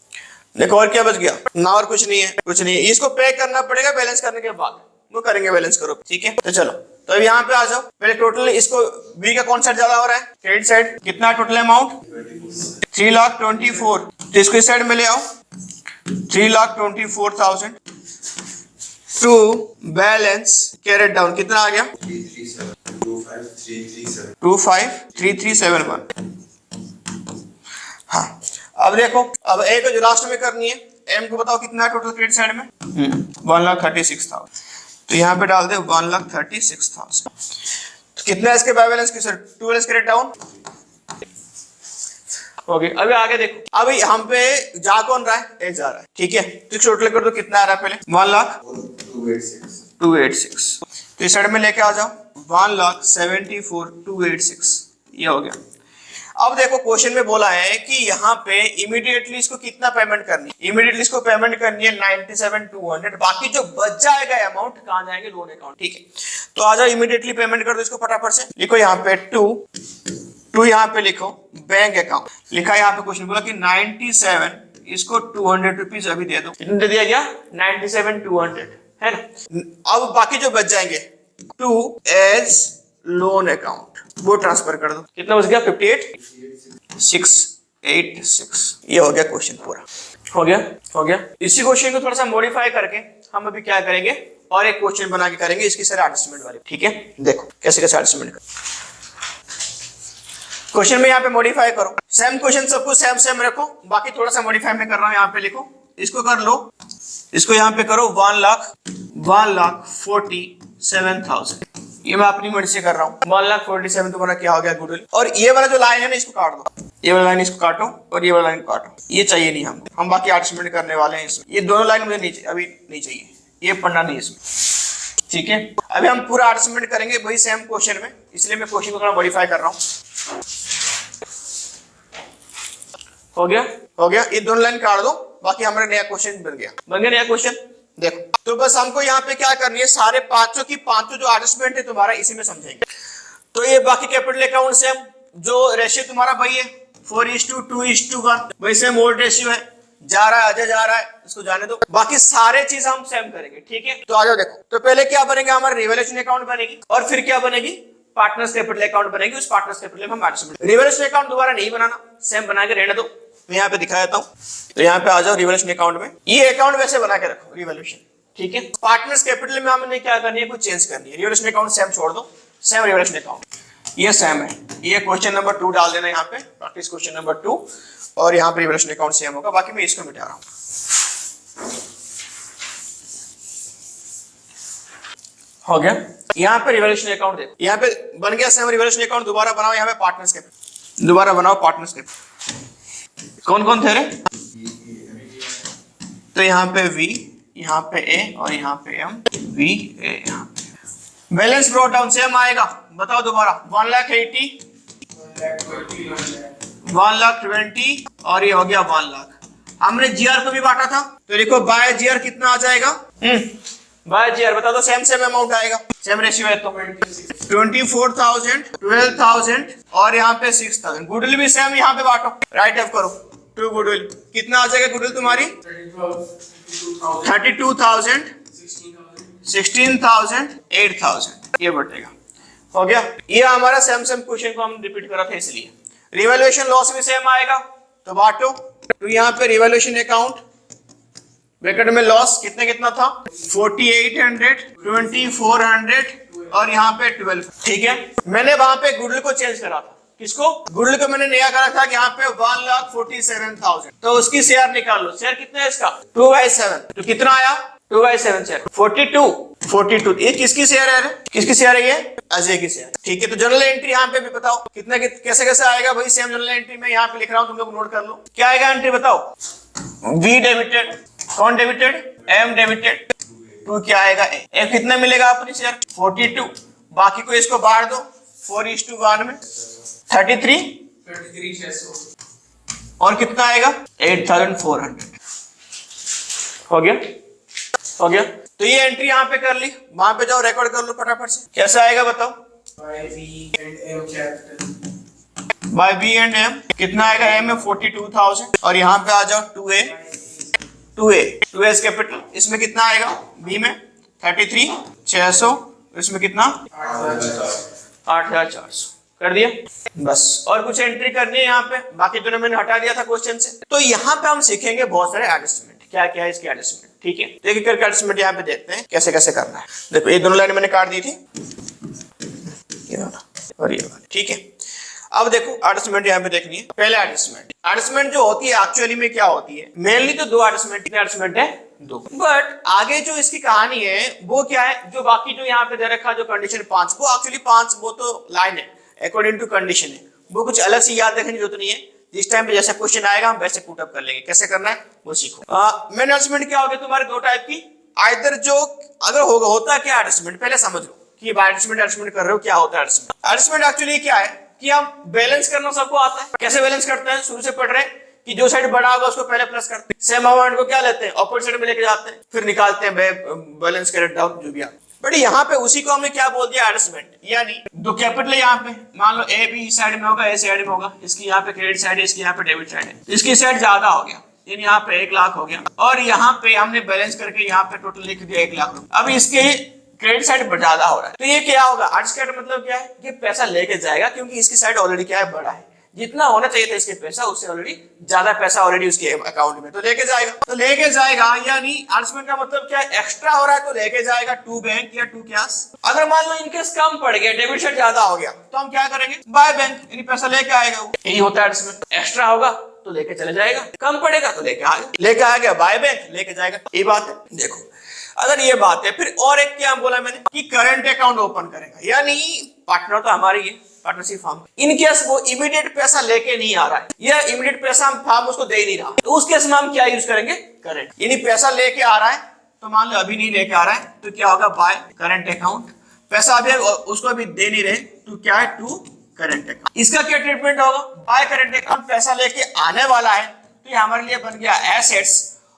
देखो और क्या बच गया ना, और कुछ नहीं है, इसको पे करना पड़ेगा बैलेंस करने के बाद। वो करेंगे बैलेंस करो, ठीक है। तो चलो, तो अब यहाँ पे आ जाओ, पहले टोटल इसको बी का कौन साइड ज्यादा हो रहा है, क्रेडिट साइड। कितना टोटल अमाउंट 3,24,000, तो इसको इस साइड में ले आओ 3,24,000 टू बैलेंस कैरेट डाउन। कितना आ गया 25,337। हाँ, अब देखो, अब ए को जो लास्ट में करनी है, एम को बताओ कितना है टोटल क्रेडिट साइड में 1,36,000, तो यहाँ पे डाल दे 1,36,000। तो कितना है इसके बाय बैलेंस की सर 2 बैलेंस क्रेडिट डाउन हो गया। अभी आगे देखो, अभी हम पे जा कौन रहा है, एक जा रहा है, ठीक है। तो टोटल कर दो, कितना आ रहा है पहले 1,02,86, तो इस साइड में लेके आ जाओ 1,74,286, ये हो गया। अब देखो क्वेश्चन में बोला है कि यहाँ पे इमीडिएटली इसको कितना पेमेंट करनी है, इमीडिएटली इसको पेमेंट करनी है 97,200, बाकी जो बच जाएगा अमाउंट कहाँ जाएंगे, लोन अकाउंट, ठीक है। तो आ जाओ इमीडिएटली पेमेंट कर दो इसको फटाफट से। लिखो यहाँ पे टू यहाँ पे लिखो बैंक अकाउंट, लिखा यहाँ पे क्वेश्चन बोला कि 97, इसको 200 रुपीज अभी दे दो, कितना दे दिया गया 97,200, है ना। अब बाकी जो बच जाएंगे टू एज लोन अकाउंट, वो ट्रांसफर कर दो। कितना बच गया 58,686, ये हो गया क्वेश्चन पूरा, हो गया। इसी क्वेश्चन को थोड़ा सा मॉडिफाई करके हम अभी क्या करेंगे, और एक क्वेश्चन बना के करेंगे इसकी सारे एडजस्टमेंट वाले, ठीक है। देखो कैसे एडजस्टमेंट कर, क्वेश्चन में यहाँ पे मॉडिफाई करो, सेम क्वेश्चन सब कुछ सेम रखो, बाकी थोड़ा सा मॉडिफाई में कर रहा हूँ। यहाँ पे लिखो, इसको कर लो, इसको यहाँ पे करो 1,47,000, ये मैं अपनी मर्जी से कर रहा हूँ। 1,47,000 तुम्हारा क्या हो गया गुडविल। और ये वाला जो लाइन है ना, इसको काट दो, ये वाला लाइन इसको काटो और ये वाला लाइन काटो, ये चाहिए नहीं हमको, हम बाकी एडजस्टमेंट करने वाले हैं इसमें। ये दोनों लाइन मुझे नहीं, अभी नहीं चाहिए, ये पढ़ना नहीं इसमें, ठीक है। अभी हम पूरा एडजस्टमेंट करेंगे वही सेम क्वेश्चन में, इसलिए मैं क्वेश्चन को थोड़ा मॉडिफाई कर रहा हूँ। हो गया, ये दोनों लाइन काट दो, बाकी हमारा नया क्वेश्चन बन गया नया क्वेश्चन। देखो, तो बस हमको यहाँ पे क्या करनी है, सारे पांचों की पांचों जो एडजस्टमेंट है तुम्हारा इसी में समझेंगे। तो ये बाकी कैपिटल अकाउंट सेम, जो रेशियो तुम्हारा भाई है 4:2:1, वही सेम ओल्ड रेशियो है, जा रहा है अजय जा रहा है, इसको जाने दो, बाकी सारे चीज हम सेम करेंगे, ठीक है। तो आ जाओ, देखो, तो पहले क्या बनेगा, हमारा रिवैल्यूएशन अकाउंट बनेगी, और फिर क्या बनेगी, पार्टनर्स कैपिटल अकाउंट बनेगी। उस पार्टनर्स कैपिटल में हम एडजस्टमेंट, रिवैल्यूएशन अकाउंट दोबारा नहीं बनाना, सेम बना के रहने दो। मैं यहाँ पे दिखा देता हूँ, तो यहाँ पे आ जाओ रिवैल्यूएशन अकाउंट में, ये अकाउंट वैसे बना के रखो रिवैल्यूएशन, ठीक है। पार्टनर्स कैपिटल में हमने क्या करनी है, कुछ चेंज करनी है, रिवैल्यूएशन अकाउंट सेम छोड़ दो, सेम रिवैल्यूएशन अकाउंट, ये सेम है। ये क्वेश्चन नंबर 2 डाल देना यहाँ पे, प्रैक्टिस क्वेश्चन नंबर 2, और यहाँ पे रिवैल्यूएशन अकाउंट सेम होगा, बाकी मैं इसको मिटा रहा हूँ। हो गया, यहाँ पे रिवैल्यूएशन अकाउंट देखो, यहाँ पे बन गया सेम रिवैल्यूएशन अकाउंट, दोबारा बनाओ यहाँ पे पार्टनर्स कैपिटल, दोबारा बनाओ पार्टनर्स कैपिटल। कौन कौन थे रे, तो यहाँ पे V, यहाँ पे A और यहाँ पे M, V A, यहाँ पे बैलेंस ब्रॉट डाउन सेम आएगा, बताओ दोबारा 1,80,000, 1,20,000 और ये हो गया 1,00,000। हमने GR को भी बांटा था, तो देखो बाय GR कितना आ जाएगा, बाय GR बता दो, सेम अमाउंट आएगा, सेम रेशियो है, तो 24,000, 12,000 और यहाँ पे 6,000। गुडविल भी सेम यहाँ पे बांटो, राइट ऑफ करो टू गुडविल, कितना आ जाएगा गुडविल तुम्हारी 32,000, 16,000, 8,000, ये बटेगा। हो गया, ये हमारा सेम क्वेश्चन को हम रिपीट करा था, इसलिए रिवैल्यूएशन लॉस भी सेम आएगा, तो बांटो। तो यहाँ पे रिवैल्यूएशन अकाउंट ब्रैकेट में लॉस कितना था 4,800, 2,400 और यहाँ पे 12, ठीक है। मैंने वहां पे गुडविल को चेंज करा था, किसको, गुडविल को मैंने नया करा था कि यहाँ पे 1,47,000, तो उसकी शेयर निकाल लो, शेयर कितना है इसका 2/7, तो कितना आया 2/7 शेयर 42, ये किसकी शेयर है, किसकी शेयर है, ये अजय की शेयर, ठीक है। तो जनरल एंट्री यहाँ पे भी बताओ कितना कैसे आएगा भाई, सेम जनरल एंट्री में यहाँ पे लिख रहा हूँ, तुम लोग नोट कर लो, क्या आएगा एंट्री बताओ, V डेबिटेड, कौन डेबिटेड, M डेबिटेड, 2 क्या आएगा, F कितना मिलेगा अपनी शेयर 42, बाकी को इसको बांट दो 4:1 में 33 और कितना आएगा 8,400। हो गया, तो ये एंट्री यहाँ पे कर ली, वहां पे जाओ रिकॉर्ड कर लो फटाफट से, कैसा आएगा बताओ, बाय V एंड M कितना आएगा, M में 42,000 और यहाँ पे आ जाओ 2A कैपिटल, इसमें कितना आएगा, B में 33 600, इसमें कितना 8400 कर दिया बस। और कुछ एंट्री करनी है यहाँ पे, बाकी दोनों मैंने हटा दिया था क्वेश्चन से। तो यहाँ पे हम सीखेंगे बहुत सारे एडजस्टमेंट, क्या क्या है इसके एडजस्टमेंट, ठीक है। तो एक करके एडजस्टमेंट यहाँ पे देखते हैं कैसे कैसे करना है। देखो ये दोनों लाइन मैंने काट दी थी, ये वाला और ये वाला, ठीक है। अब देखो एडजस्टमेंट यहाँ पे देखनी है। पहले एडजस्टमेंट जो होती है एक्चुअली में क्या होती है, मेनली तो दो एडजस्टमेंट, कितने एडजस्टमेंट है, दो। बट आगे जो इसकी कहानी है वो क्या है, जो बाकी जो यहाँ पे दे रखा जो कंडीशन 5, वो एक्चुअली 5 वो तो लाइन है अकॉर्डिंग टू कंडीशन है, वो कुछ अलग से याद रखने की जरूरत नहीं है। जिस टाइम पे जैसा क्वेश्चन आएगा हम वैसे पुट अप कर लेंगे, कैसे करना है वो सीखो। मेन एडजस्टमेंट क्या होगा तुम्हारे दो टाइप की, आइदर जो अगर होता है क्या एडजस्टमेंट, पहले समझ लो कि एडजस्टमेंट कर रहे हो क्या होता है एडजस्टमेंट। एडजस्टमेंट एक्चुअली क्या है कि हम बैलेंस करना सबको आता है। कैसे बैलेंस करते हैं, शुरू से पढ़ रहे हैं कि जो साइड बड़ा होगा उसको पहले प्लस करते हैं, सेम अमाउंट को क्या लेते हैं ऑपोजिट साइड में लेके जाते हैं, फिर निकालते हैं बैलेंस कैरेट डाउन जो भी आता है। बट यहाँ पे उसी को हमने क्या बोल दिया एडजस्टमेंट, यानी दो कैपिटल है यहाँ पे, मान लो ए बी साइड में होगा, ए साइड में होगा, इसकी यहाँ पे क्रेडिट साइड है, इसकी यहाँ पे डेबिट साइड है, इसकी साइड ज्यादा हो गया, यानी यहाँ पे 1 लाख हो गया, और यहाँ पे हमने बैलेंस करके यहाँ पे टोटल लिख दिया 1 लाख रुपए। अब इसके क्रेडिट साइड ज्यादा हो रहा है, तो ये क्या होगा, एडजस्टमेंट मतलब क्या है, ये पैसा लेके जाएगा क्योंकि इसकी साइड ऑलरेडी क्या है, बड़ा है, जितना होना चाहिए था इसके पैसा उससे ऑलरेडी ज्यादा पैसा ऑलरेडी उसके अकाउंट में, तो लेके जाएगा। तो लेके जाएगा यानी एडजस्टमेंट का मतलब क्या है, एक्स्ट्रा हो रहा है तो लेके जाएगा टू बैंक या टू कैश। अगर मान लो इनकेस कम पड़ गया, डेबिट साइड ज्यादा हो गया, तो हम क्या करेंगे, बाय बैंक, यानी पैसा लेके आएगा वो। यही होता है एडजस्टमेंट, एक्स्ट्रा होगा तो लेके चले जाएगा, कम पड़ेगा तो लेके आएगा बाय बैंक, लेके जाएगा। ये बात है। देखो अगर ये बात है, फिर और एक क्या बोला मैंने कि करंट अकाउंट ओपन करेगा, यानी पार्टनर तो हमारी है, पार्टनरशिप फॉर्म, इन केस वो इमीडिएट पैसा लेके नहीं आ रहा है या इमीडिएट पैसा हम फॉर्म उसको दे ही नहीं रहा, तो उस केस में हम क्या यूज करेंगे, करंट। यानी पैसा लेके आ रहा है तो मान लो अभी नहीं लेके आ रहा है तो क्या होगा, बाय करंट अकाउंट, पैसा अभी उसको अभी दे नहीं रहे तो क्या है, टू करंट अकाउंट। इसका क्या ट्रीटमेंट होगा, बाय करंट अकाउंट, पैसा लेके आने वाला है तो ये हमारे लिए बन गया एसेट्स,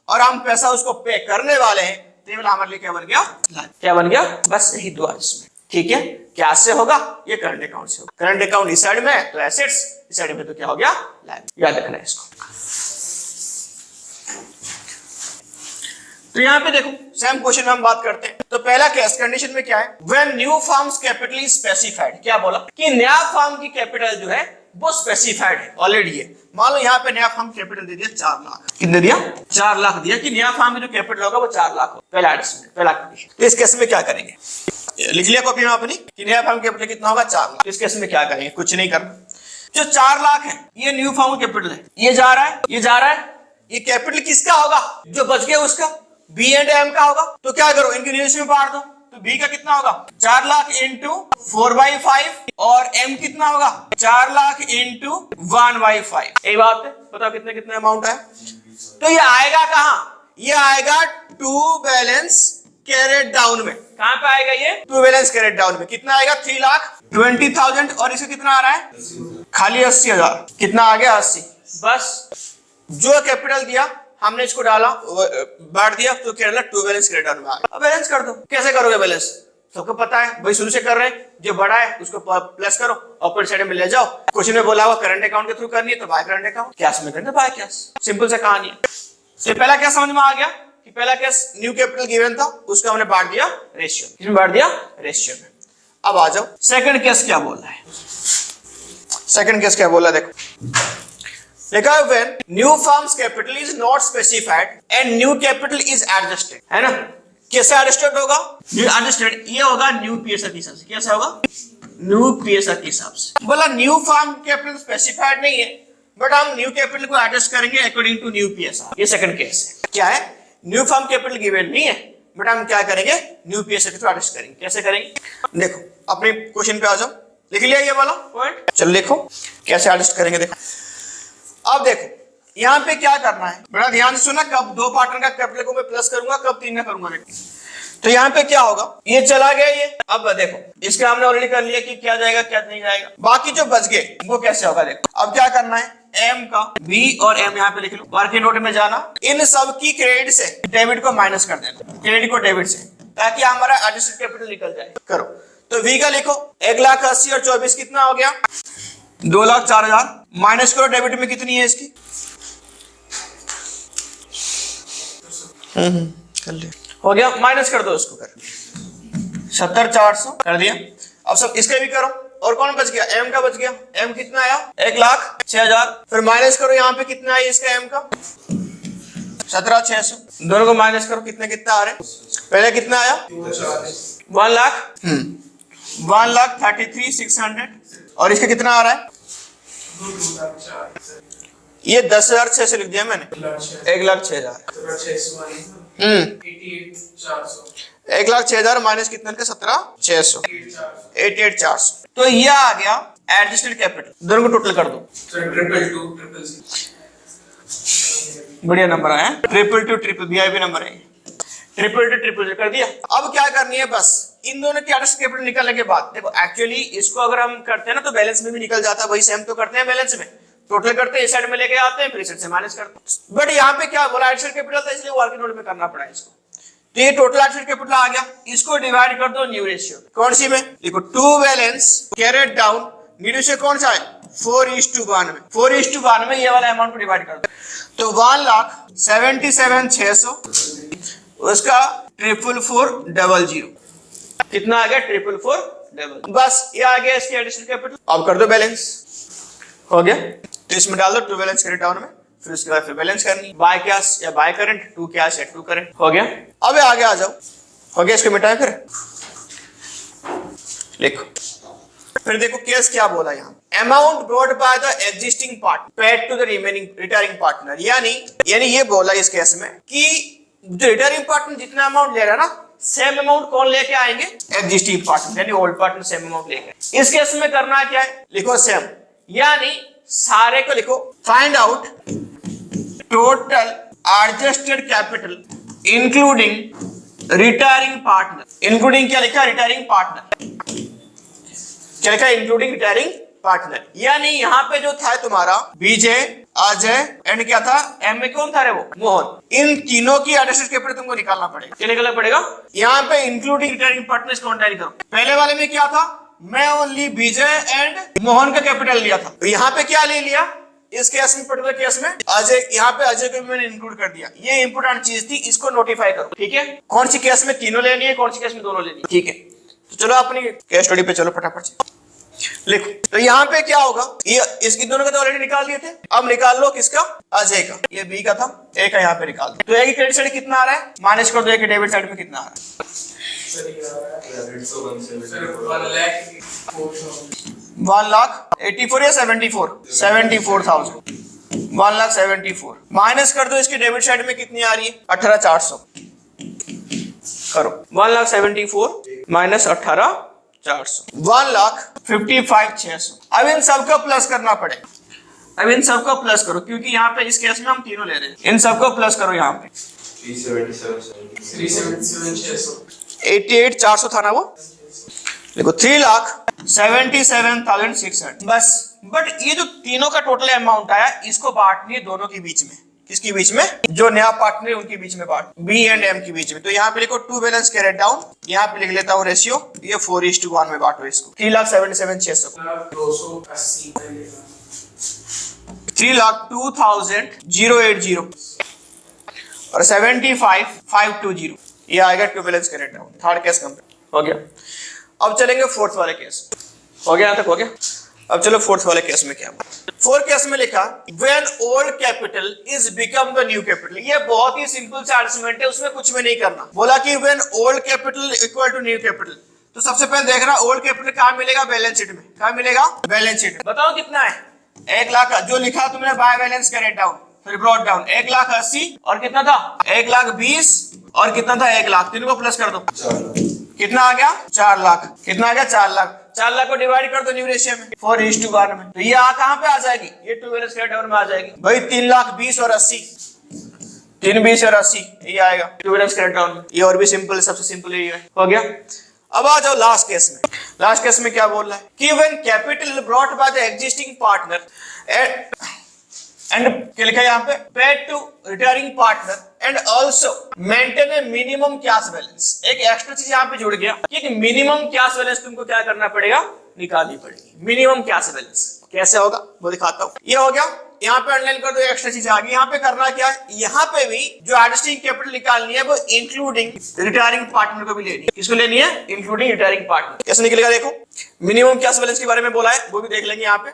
और हम पैसा उसको पे करने वाले हैं तो हमारे लिए क्या बन गया, क्या बन गया, बस यही दो एडजस्टमेंट, ठीक है। क्या से होगा, ये करंट अकाउंट से होगा। करंट अकाउंट इस साइड में तो एसेट्स, इस साइड में तो क्या हो गया, लायबिलिटी। याद रखना है इसको। तो यहाँ पे देखो सेम क्वेश्चन में हम बात करते हैं। तो पहला केस कंडीशन में क्या है, when new firms capital is specified, क्या बोला कि नया फर्म की कैपिटल जो है वो स्पेसिफाइड है ऑलरेडी है। मान लो यहाँ पे नया फर्म कैपिटल दे दिया 4 लाख, कितने दिया, 4 लाख दिया कि नया फर्म में जो कैपिटल होगा वो 4 लाख हो, पहला एडजस्टमेंट, पहला कंडीशन। तो इस केस में क्या करेंगे, लिख लिया कॉपी में अपनी कि नया फर्म कैपिटल कितना होगा, 4 लाख। इस केस में क्या करेंगे, कुछ नहीं करना, जो 4 लाख है ये न्यू फर्म कैपिटल है, ये जा रहा है, ये जा रहा है, ये कैपिटल किसका होगा, जो बच गया उसका, बी एंड एम का होगा। तो क्या करो, इनके रिलेशन में बांट दो, तो बी का कितना होगा, 4 लाख इंटू 4/5, और एम कितना होगा, 4 लाख इंटू 1/5। यही बात है, बताओ कितने कितने अमाउंट है। तो ये आएगा कहां, ये आएगा टू बैलेंस कैरेट डाउन में। कहां पे आएगा ये, टू बैलेंस कैरेट डाउन में। कितना आएगा, 3,20,000, और इसका कितना आ रहा है, खाली 80,000। कितना आ गया, 80। बस जो कैपिटल दिया हमने इसको डाला, बांट दिया, तो केरला टू बैलेंस कैरेट डाउन में आ गया। अब बैलेंस कर दो, कैसे करोगे बैलेंस, सबको पता है भाई, शुरू से कर रहे हैं, जो बड़ा है उसको प्लस करो, ऑपोजिट साइड में ले जाओ। क्वेश्चन में बोला हुआ करंट अकाउंट के थ्रू करनी है तो बाय करंट अकाउंट, कैश में करना बाय कैश, सिंपल सा कहानी है। तो पहला क्या समझ में आ गया कि पहला केस न्यू कैपिटल गिवन था, उसका हमने बांट दिया रेशियो, किसमें बांट दिया, रेशियो में। अब आ जाओ सेकंड केस क्या बोल रहा है, सेकंड केस क्या बोला, देखो देखा, when new firms capital is not specified and new capital is adjusted, है ना। कैसे एडजस्टेड होगा, एडजस्टेड ये होगा न्यू पीएसआर के हिसाब से। कैसा होगा, न्यू पीएसआर के हिसाब से। बोला न्यू फर्म कैपिटल स्पेसिफाइड नहीं है, बट हम न्यू कैपिटल को एडजस्ट करेंगे अकॉर्डिंग टू न्यू पीएसआर। ये सेकंड केस है, क्या है, न्यू फर्म कैपिटल गिवन नहीं है, बट हम क्या करेंगे, न्यू पीएसआर के थ्रू एडजस्ट करेंगे। कैसे करेंगे, देखो अपने क्वेश्चन पे आ जाओ, लिख लिया ये वाला पॉइंट, चलो देखो कैसे एडजस्ट करेंगे। देखो अब देखो यहाँ पे क्या करना है, बड़ा ध्यान से सुना, कब दो पार्टनर का कैपिटल को मैं प्लस करूंगा, कब 3 का करूंगा। तो यहाँ पे क्या होगा, ये चला गया ये। अब देखो इसका हमने ऑलरेडी कर लिया कि क्या जाएगा क्या नहीं जाएगा, बाकी जो बच गए वो कैसे होगा। देखो अब क्या करना है, एम का बी और एम यहाँ पे लिख लो, वर्किंग नोट में जाना, इन सब की क्रेडिट से डेबिट को माइनस कर देना, क्रेडिट को डेबिट से, ताकि हमारा एडजस्टेड कैपिटल निकल जाए। करो तो वी का लिखो, 1,80,000 और 24 कितना हो गया, 2,04,000। माइनस करो डेबिट में कितनी है इसकी, कर ले, हो गया, माइनस कर दो उसको कर। 70,400 कर दिया। अब सब इसके भी करो, और कौन बच गया, एम का बच गया। एम कितना आया, 1,06,000। फिर माइनस करो यहाँ पे कितना आया इसका एम का, 17,600। दोनों को माइनस करो, कितने कितना आ रहे, पहले कितना आया 1 लाख, 1,33,600। और इसका कितना आ रहा है, ये 10,600 लिख दिया मैंने, 1,06,000। 1,06,000 माइनस कितना का 17,600, 88,400। तो ये आ गया एडजस्टेड कैपिटल। दोनों को टोटल कर दो, बढ़िया नंबर आया, 222 वीआईपी नंबर है, 222 कर दिया। अब क्या करनी है, बस इन दोनों की एडजस्टेड कैपिटल निकालने के बाद देखो, एक्चुअली इसको अगर हम करते हैं ना तो बैलेंस में भी निकल जाता है, वही सेम तो करते हैं बैलेंस में, टोटल करते हैं इस साइड में लेके आते हैं, फिर इस साइड से माइनस करते हैं। बट यहाँ पे क्या बोला, एडजस्टेड कैपिटल था इसलिए वर्किंग नोट में करना पड़ा इसको। तो ये टोटल एडजस्टेड कैपिटल आ गया, इसको डिवाइड कर दो न्यू रेशियो, कौन सी में, देखो to balance carried down, new ratio कौन सा है 4:92, 4:92 ये वाला अमाउंट को डिवाइड कर दो। तो 1,77,600 उसका 44400 कितना आ गया, 44400। बस ये आ गया इसकी एडिशनल कैपिटल। अब कर दो बैलेंस, हो गया। तो इसमें डाल दो टू बैलेंस कैरेट डाउन में, फिर उसके बाद फिर बैलेंस करनी, बाय कैश या बाय करंट, टू कैश या टू करंट, हो गया। अब आगे आ जाओ, हो गया, इसको मिटाएं फिर लिखो। फिर देखो केस क्या बोला यहाँ, amount brought by the existing partner paid to the remaining retiring partner, यानी ये बोला इस केस में कि जो रिटायरिंग पार्टनर जितना अमाउंट ले रहा है ना, सेम अमाउंट कौन लेके आएंगे, एग्जिस्टिंग पार्टनर यानी ओल्ड पार्टनर सेम अमाउंट लेके। इस केस में करना क्या है, लिखो सेम, यानी सारे को लिखो, find out total adjusted capital including retiring partner, including क्या लिखा, रिटायरिंग पार्टनर, क्या लिखा, इंक्लूडिंग रिटायरिंग पार्टनर। यानी यहाँ पे जो था तुम्हारा विजय, अजय एंड क्या था, एम में कौन था रे, वो मोहन, इन तीनों की एडजस्टेड कैपिटल तुमको निकालना पड़ेगा। क्या निकालना पड़ेगा, यहाँ पे इंक्लूडिंग रिटायरिंग पार्टनर इसको अंडरलाइन करो। पहले वाले में क्या था, मैं ओनली विजय एंड मोहन का कैपिटल लिया था, तो यहाँ पे क्या ले लिया, इस केस में पर्टिकुलर केस में अजय, यहाँ पे अजय को भी मैंने इंक्लूड कर दिया। ये इंपोर्टेंट चीज थी, इसको नोटिफाई करो, ठीक है। कौन सी केस में तीनों लेनी है, कौन सी केस में दोनों लेनी है, ठीक है। तो चलो अपनी केस स्टडी पे चलो फटाफट से लिखो। तो यहाँ पे क्या होगा, ये इसकी दोनों का तो ऑलरेडी निकाल दिए थे, अब निकाल लो किसका, अजय का, ये बी का था, ए का यहाँ पे निकाल दो। तो ए की क्रेडिट साइड कितना आ रहा है, माइनस कर दो, ए के डेबिट साइड में कितना आ रहा है, 1,84,000 या 74,000, 1,74,000 माइनस कर दो, इसके डेबिट साइड में कितनी आ रही है, 18,400 करो, 1,74,000 माइनस 18,400, 1,55,600। अब इन सबको प्लस करना पड़ेगा, अब इन सबको प्लस करो, क्योंकि यहाँ पे इस केस में हम तीनों ले रहे हैं, इन सबको प्लस करो, यहाँ पे 88,400 था ना वो, देखो 3,77,600 बस। बट ये जो तीनों का टोटल अमाउंट आया, इसको बांटनी है दोनों के बीच में, किसके बीच में, जो नया पार्टनर है उनके बीच में बांट, बी एंड एम के बीच में। तो यहाँ पे लिखो टू बैलेंस कैरेट डाउन, यहाँ पे लिख लेता हूँ रेशियो, ये 4:1 में बांटो इसको, 3,77,600, 3,02,080 और 75,520, ये आएगा to balance carried down. Third case complete हो गया। अब चलेंगे फोर्थ वाले केस, हो गया, यहाँ तक हो गया। अब चलो फोर्थ वाले केस में क्या, फोर्थ केस में लिखा when old capital is become the new capital. ये बहुत ही सिंपल सा आर्गुमेंट है, उसमें कुछ में नहीं करना। बोला कि when old capital equal to new capital, तो सबसे पहले देखना ओल्ड कैपिटल कहाँ मिलेगा, बैलेंस शीट में। कहाँ मिलेगा, बैलेंस शीट में। बताओ कितना है, 1 लाख, जो लिखा तुमने बाय बैलेंस कैरेट डाउन फिर ब्रॉट डाउन, 1,80,000 और कितना था 1,20,000 और कितना था 1 लाख, तीनों को प्लस कर दो, कितना आ गया 4 लाख, कितना आ गया 4 लाख। 4 लाख को डिवाइड कर दो न्यू रेशियो में 4:1 में, तो ये कहां पे आ जाएगी, ये टू बैलेंस कैरेट डाउन में आ जाएगी भाई, 3,20,000 और 80, 3,20,000 और 80 ये आएगा टू बैलेंस कैरेट डाउन में। ये और भी सिंपल है, सबसे सिंपल ये है, हो गया। अब आ जाओ लास्ट केस में। लास्ट केस में क्या बोल रहा है कि when capital brought by the existing partner and क्या लिखा है यहाँ पे, paid to retiring partner and also maintain a minimum cash balance. एक एक्स्ट्रा चीज यहाँ पे जुड़ गया कि मिनिमम कैश बैलेंस तुमको क्या करना पड़ेगा, निकालनी पड़ेगी। मिनिमम कैश बैलेंस कैसे होगा वो दिखाता हूँ। ये हो गया यहाँ पे अंडरलाइन कर दो, एक्स्ट्रा चीज आ गई। यहाँ पे करना क्या है, यहाँ पे भी जो एडजस्टिंग कैपिटल निकालनी है वो इंक्लूडिंग रिटायरिंग पार्टनर को भी लेनी है। किसको लेनी है, इंक्लूडिंग रिटायरिंग पार्टनर। कैसे निकलेगा देखो, मिनिमम कैश बैलेंस के बारे में बोला है वो भी देख लेंगे यहाँ पे।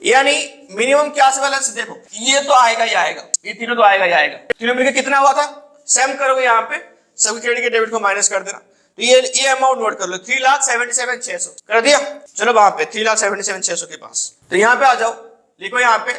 यानी मिनिमम कैश बैलेंस देखो, ये तो आएगा ही आएगा, ये तीनों तो आएगा ही आएगा। तीनों मिलकर कितना हुआ था, सेम करोगे यहाँ पे सभी क्रेडिट के डेबिट को माइनस कर देना। तो ये अमाउंट नोट कर लो, 3,77,600 कर दिया। चलो वहां पे 3,77,600 के पास, तो यहाँ पे आ जाओ, लिखो यहाँ पे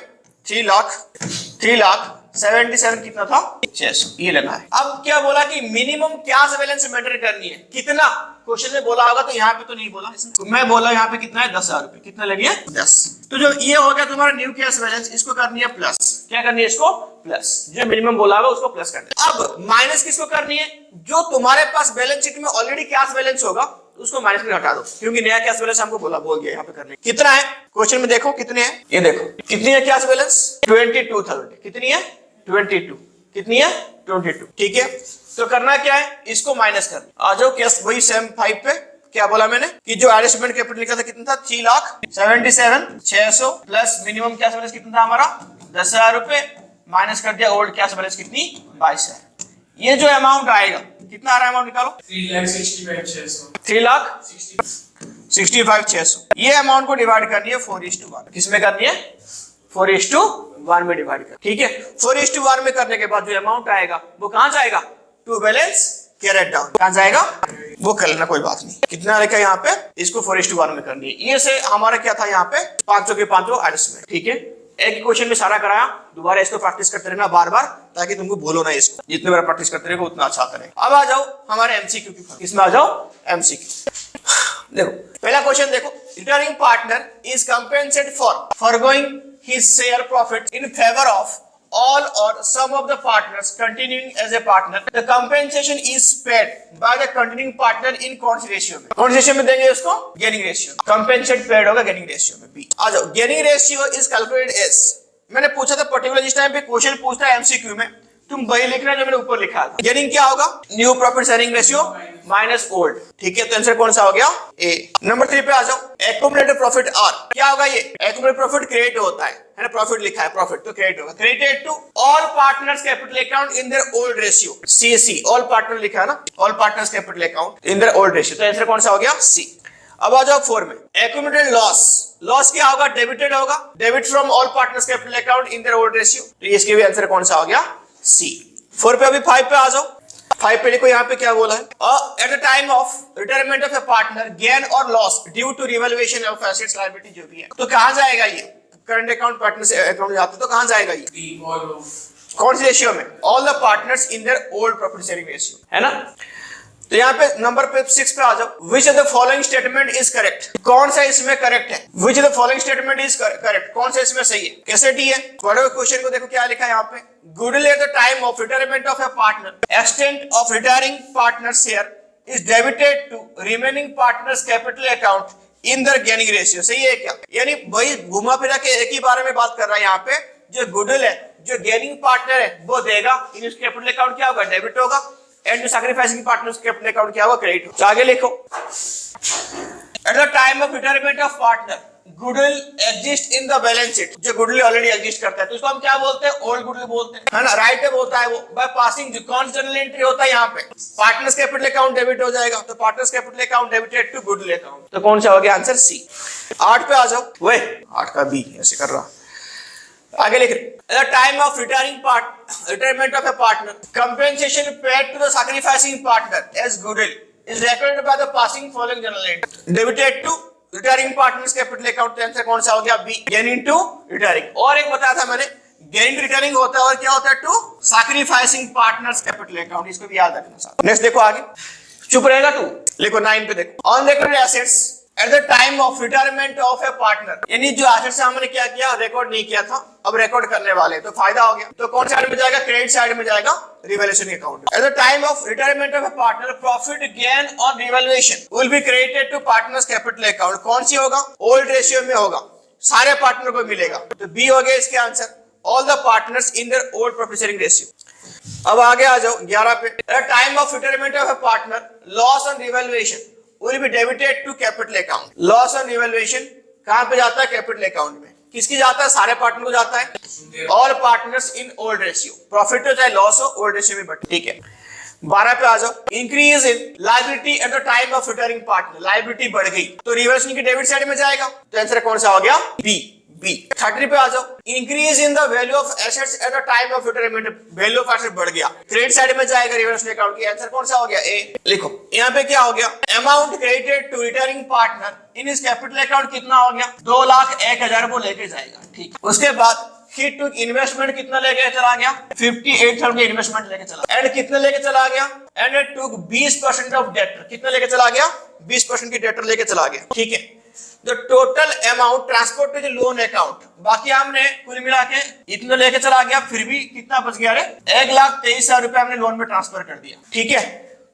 3,77,000 कितना था, 600, ये लगा है। अब क्या बोला कि मिनिमम कैश बैलेंस मेंटेन करनी है, कितना क्वेश्चन में बोला होगा, तो यहाँ पे तो नहीं बोला इसने, मैं बोला यहाँ पे कितना है, 10,000 रुपए। कितना लगी है, 10। तो जो ये हो गया तुम्हारा न्यू कैश बैलेंस, इसको करनी है प्लस। क्या करनी है इसको, प्लस। जो मिनिमम बोला होगा उसको प्लस करना है। अब माइनस किसको करनी है, जो तुम्हारे पास बैलेंस शीट में ऑलरेडी कैश बैलेंस होगा उसको माइनस में हटा दो, क्योंकि नया कैश बैलेंस हमको बोल गया यहाँ पे करने। कितना है क्वेश्चन में देखो, कितने हैं, ये देखो कितनी है कैश बैलेंस, 22,000। कितनी है, 22। कितनी है, 22। ठीक है, तो करना क्या है, इसको माइनस कर आ जाओ। कैश वही सेम 5 पे क्या बोला मैंने कि जो एडजस्टमेंट कैपिटल लिखा था कितना था, 3,77,600 प्लस मिनिमम कैश बैलेंस कितना था हमारा, 10,000 रुपए, माइनस कर दिया ओल्ड कैश बैलेंस कितनी, 22,000। ये जो अमाउंट आएगा, कितना आ रहा है अमाउंट निकालो, 3,65,600। ये अमाउंट को डिवाइड करनी है 4:1। किसमें करनी है, 4:1 में डिवाइड कर। ठीक है, 4:1 में करने के बाद जो अमाउंट आएगा वो कहां जाएगा, टू बैलेंस कैरेट डाउन। कहां जाएगा, वो कर लेना, कोई बात नहीं। कितना लिखा यहाँ पे, इसको 4:1 में करनी है। ये से हमारा क्या था यहाँ पे, 500 के 500 एडजस्टमेंट। ठीक है, एक क्वेश्चन में सारा कराया, दोबारा इसको प्रैक्टिस करते रहना बार बार, ताकि तुमको भूलो ना इसको। जितने बार प्रैक्टिस करते रहोगे उतना अच्छा आता रहेगा। अब आ जाओ हमारे एमसीक्यू की, इसमें आ जाओ एमसीक्यू। देखो पहला क्वेश्चन देखो, retiring partner is compensated for forgoing his share profit in favour of all or some of the partners continuing as a partner. The compensation is paid by the continuing partner in कौन सी ratio में, कौन सी ratio में देंगे उसको, gaining ratio. Compensate paid होगा gaining ratio में, बी। आ जाओ, gaining ratio is calculated as, मैंने पूछा था पर्टिकुलर, जिस टाइम पे क्वेश्चन पूछता है एमसीक्यू में, तुम वही लिखना जो मैंने ऊपर लिखा था। गेनिंग क्या होगा, new profit sharing ratio minus old. ठीक है, तो आंसर कौन सा हो गया, ए। नंबर 3 पे आ जाओ, एक्यूमुलेटेड प्रॉफिट आर। क्या होगा ये, एक्यूमुलेटेड प्रॉफिट क्रेडिट होता है ना, प्रॉफिट लिखा है, प्रॉफिट तो क्रेडिट होगा। Credited to all partners capital account in their old ratio, CC. All partner लिखा है ना, all partners capital account in their old ratio, तो आंसर कौन सा हो गया, सी। अब आ जाओ 4 में, एक्यूमुलेटेड लॉस। लॉस क्या होगा, डेबिटेड होगा, debit from all partners capital account in their old ratio, तो इसके भी आंसर कौन सा हो गया, सी। 4 पे, अभी 5 पे आ जाओ। 5 पे देखो यहाँ पे क्या बोला है, at the time of retirement of a partner gain or loss due to revaluation of assets liability, जो भी है, तो कहां जाएगा ये, करंट अकाउंट पार्टनर से अकाउंट जाते तो कहां जाएगा ये, कौन सी रेशियो में, all the partners in their old profit sharing ratio, है ना। तो यहाँ पे नंबर पे 6 पे आ जाओ, which of the following statement is correct, कौन सा इसमें करेक्ट है, which of the following statement is correct, कौन सा इसमें सही है। कैसे डी है, पढ़ो क्वेश्चन को देखो क्या लिखा है यहाँ पे, goodwill at the time of retirement of a partner, extent of retiring partner share is debited to remaining partners capital account in their gaining ratio. सही है क्या, यानी वही घुमा फिरा के एक ही बारे में बात कर रहा है यहाँ पे, जो गुडविल है, जो गेनिंग पार्टनर है वो देगा, इन कैपिटल अकाउंट क्या होगा, डेबिट होगा, एंड जो सैक्रिफाइसिंग पार्टनर्स कैपिटल अकाउंट क्या होगा, क्रेडिट होगा। आगे लिखो, eight the time of retirement of partner goodwill exist in the balance sheet, जो गुडविल ऑलरेडी एग्जिस्ट करता है तो उसको हम क्या बोलते हैं, ओल्ड गुडविल बोलते हैं, है ना। राइट है होता है वो, बाय पासिंग जो कौन सा जनरल एंट्री होता है यहाँ पे, पार्टनर्स कैपिटल अकाउंट डेबिट हो जाएगा, तो partners capital account debited to goodwill account, तो कौन सा हो गया आंसर, सी। 8 पे आ जाओ, वे 8 का बी ऐसे कर रहा, आगे लिख, at the time of retirement of a partner, compensation paid to the sacrificing partner as goodwill is recorded by the passing following journal entry, debited to retiring partners capital account, answer कौन सा हो गया, B, gaining to retiring। और एक बताया था मैंने, gaining to retiring होता है और क्या होता है, to sacrificing partners capital account, इसको भी याद रखना साथ। नेक्स्ट देखो आगे, चुप रहेगा तू, लिखो 9 पे देखो, on recorded assets at the time of retirement of a partner, यानी जो एसेट्स हमने क्या किया, रिकॉर्ड नहीं किया था, अब रिकॉर्ड करने वाले, तो फायदा हो गया, तो कौन साइड में जाएगा, क्रेडिट साइड में जाएगा, revaluation account. At the time of retirement of a partner profit gain on revaluation will be credited to partners capital account, कौन सी होगा, ओल्ड रेशियो में होगा, सारे पार्टनर को मिलेगा, तो बी हो गया इसके answer, all the partners in their old profit sharing ratio. अब आगे आ जाओ 11 पे, eight the time of retirement of a partner loss on revaluation will be debited to capital account, loss on revaluation कहां पे जाता है, कैपिटल अकाउंट में, किसकी जाता है? सारे पार्टनर को जाता है। All partners in old ratio, profit हो चाहे लॉस हो, ओल्ड रेशियो में बढ़े। ठीक है, 12 पे आ जाओ। Increase in liability eight the time of returning partner, liability बढ़ गई तो रिवर्स की डेबिट साइड में जाएगा, तो आंसर कौन सा हो गया? बी। 30 पे आ जाओ। Increase in the value of assets eight the time of retirement, value of asset बढ़ गया, क्रेडिट साइड में जाएगा रिवर्स अकाउंट की, आंसर कौन सा हो गया? ए। लिखो यहाँ पे क्या हो गया? Amount credited to returning partner in his capital account कितना हो गया? 2,01,000 वो लेके जाएगा। ठीक है, उसके बाद ही टुक इन्वेस्टमेंट कितना लेके चला गया? 58,000 इन्वेस्टमेंट लेके चला, एंड कितना लेके चला गया? And it took 20% of debtor, कितना लेके चला गया? 20% की डेटर लेके चला गया। ठीक है, the total amount transport to the loan account, बाकी हमने कुल मिला के इतना लेके चला गया, फिर भी कितना बच गया रे? 1,23,000 रुपए हमने लोन में ट्रांसफर कर दिया। ठीक है,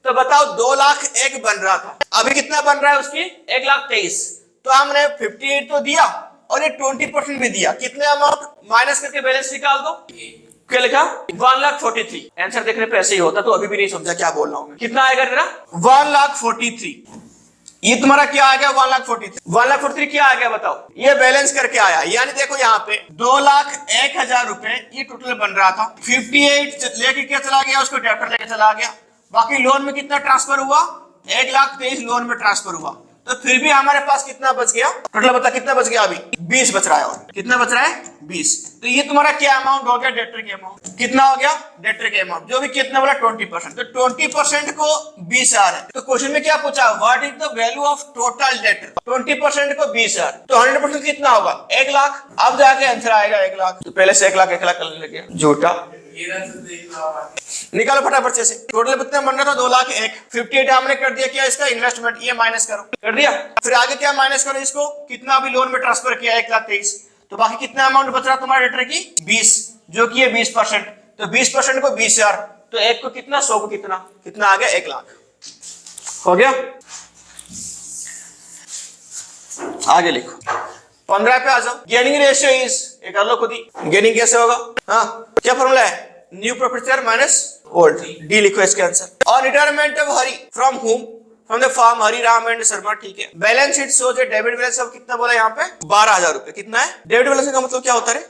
तो बताओ 2,01,000 बन रहा था, अभी कितना बन रहा है उसकी? 1,23,000, तो हमने 58 तो दिया और ये 20% भी दिया, कितने अमाउंट माइनस करके बैलेंस निकाल दो। क्या लिखा? 1,43,000। आंसर देखने पे ऐसे ही होता, तो अभी भी नहीं समझा क्या बोल रहा हूं मैं। कितना आएगा तेरा? 1,43,000। ये तुम्हारा क्या आ गया? 1,43,000। 1,43,000 क्या आ गया बताओ? ये बैलेंस करके आया, यानी देखो यहाँ पे 2,01,000 रुपए ये टोटल बन रहा था, 58 लेके क्या चला गया? उसको डेप्टर लेके चला गया। बाकी लोन में कितना ट्रांसफर हुआ? 1,23,000 लोन में ट्रांसफर हुआ, तो फिर भी हमारे पास कितना बच गया? टोटल बता कितना बच गया? अभी 20 बच रहा है। और कितना बच रहा है? 20। तो ये तुम्हारा क्या अमाउंट हो गया? डेटर के अमाउंट। कितना हो गया? डेटर के अमाउंट, जो भी कितना बोला? 20%। तो 20% को 20,000 है, तो क्वेश्चन में क्या पूछा? What is the value of total debtor? 20% को 20,000, तो 100% कितना होगा? 1,00,000। अब जाके आंसर आएगा 1,00,000, तो पहले से 1,00,000 करने लगे, झूठा। निकालो फटाफट से। टोटल कितना बन रहा था? 2,01,000। 58 हमने कर दिया क्या? इसका इन्वेस्टमेंट, ये माइनस करो, कर दिया। फिर आगे क्या माइनस करो? इसको कितना अभी लोन में ट्रांसफर किया? 1,23,000, तो बाकी कितना अमाउंट बच रहा तुम्हारे डेटर की? 20, जो कि है 20%। तो 20% को 20,000, तो एक को कितना? 100 को कितना? कितना आ गया? 1,00,000 हो गया। आगे लिखो 15 पे आ जाओ। गेनिंग रेशियो इज, एक कर लो खुद ही, गेनिंग कैसे होगा? हाँ, क्या फॉर्मूला है? New profit share minus old. D लिखो इसके आंसर। और retirement of Hari from whom? From the firm Hari Ram and Sharma. ठीक है, balance sheet shows a debit balance of कितना बोला यहाँ पे? 12,000 रुपए। कितना है डेबिट बैलेंस का मतलब? क्या होता है?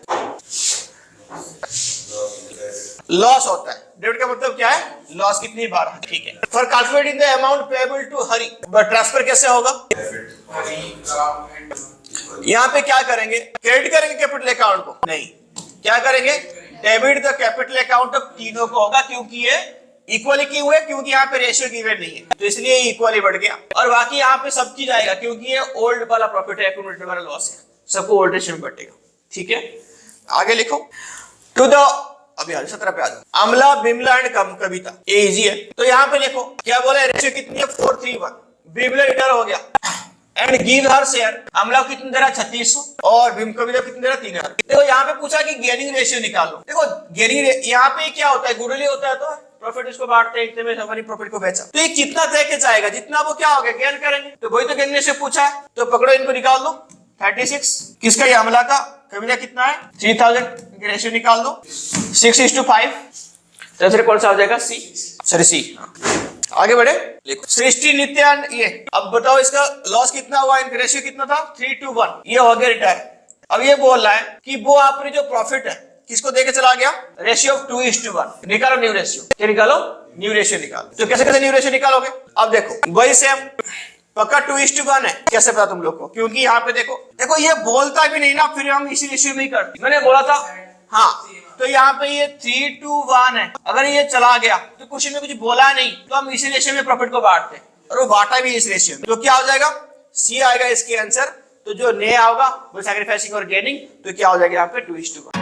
लॉस होता है। डेबिट का मतलब क्या है? लॉस। कितनी? 12। ठीक है, for calculating the amount payable to Hari, but transfer कैसे होगा? यहाँ पे क्या करेंगे? क्रेडिट करेंगे कैपिटल अकाउंट को? नहीं, क्या करेंगे? Debit the capital account of तीनों को होगा, क्योंकि ये इक्वली क्यों हुए? क्योंकि यहाँ पे रेशियो गिवन नहीं है, तो इसलिए इक्वली बढ़ गया। और बाकी यहाँ पे सब चीज आएगा, क्योंकि ये ओल्ड वाला प्रॉफिट है, एक्यूमुलेटेड वाला लॉस है, सबको ओल्ड रेशियो में बढ़ेगा। ठीक है, आगे लिखो। टू द, अभी 17 पे आ जाओ। अमला, बिमला एंड कविता, ये इजी है, तो यहाँ पे लिखो क्या बोले? रेशियो कितनी है? 4:3:1। बिमला रिटायर हो गया, एंड गिव हर शेयर। अमला को कितने दे रहा? 3600, और भीम कविता कितने दे रहा? 3,000। देखो यहाँ पे पूछा कि गेनिंग रेशियो निकालो। देखो गेनिंग यहाँ पे क्या होता है? गुडविल होता है, तो प्रॉफिट इसको बांटते हैं, इतने में हमारी प्रॉफिट को बेचा, तो ये कितना तय के जाएगा? जितना वो क्या हो गया? गेन करेंगे, तो वही तो गेनिंग रेशियो पूछा है, तो पकड़ो इनको निकाल दो। 36 किसका? ये अमला का। कविता कितना है? 3,000। रेशियो निकाल दो, 6:5, तो फिर कौन सा हो जाएगा? सी, सॉरी सी। आगे बढ़े, लिखो सृष्टि, नित्यान, ये। अब बताओ इसका लॉस कितना हुआ? इनका रेशियो कितना था? 3:1। ये हो गया रिटायर। अब ये बोल रहा है कि वो आपने जो प्रॉफिट है किसको देके चला गया? Ratio of 2:1। निकालो न्यू रेशियो। क्या निकालो? न्यू रेशियो निकालो। तो कैसे कैसे न्यू रेशियो निकालोगे? अब देखो वही सेम, पक्का 2:1 है। कैसे पता तुम लोग को? क्योंकि यहाँ पे देखो ये बोलता भी नहीं ना, फिर हम इसी रेशियो में ही करते। मैंने बोला था, हाँ, तो यहाँ पे ये 3:1 है। अगर ये चला गया तो क्वेश्चन में कुछ बोला नहीं, तो हम इसी रेशियो में प्रॉफिट को बांटते हैं, और वो बांटा भी इस रेशियो में, तो क्या हो जाएगा? सी आएगा इसके आंसर। तो जो ने आओगा वो सैक्रिफाइसिंग और गेनिंग, तो क्या हो जाएगा यहाँ पे? 2:1।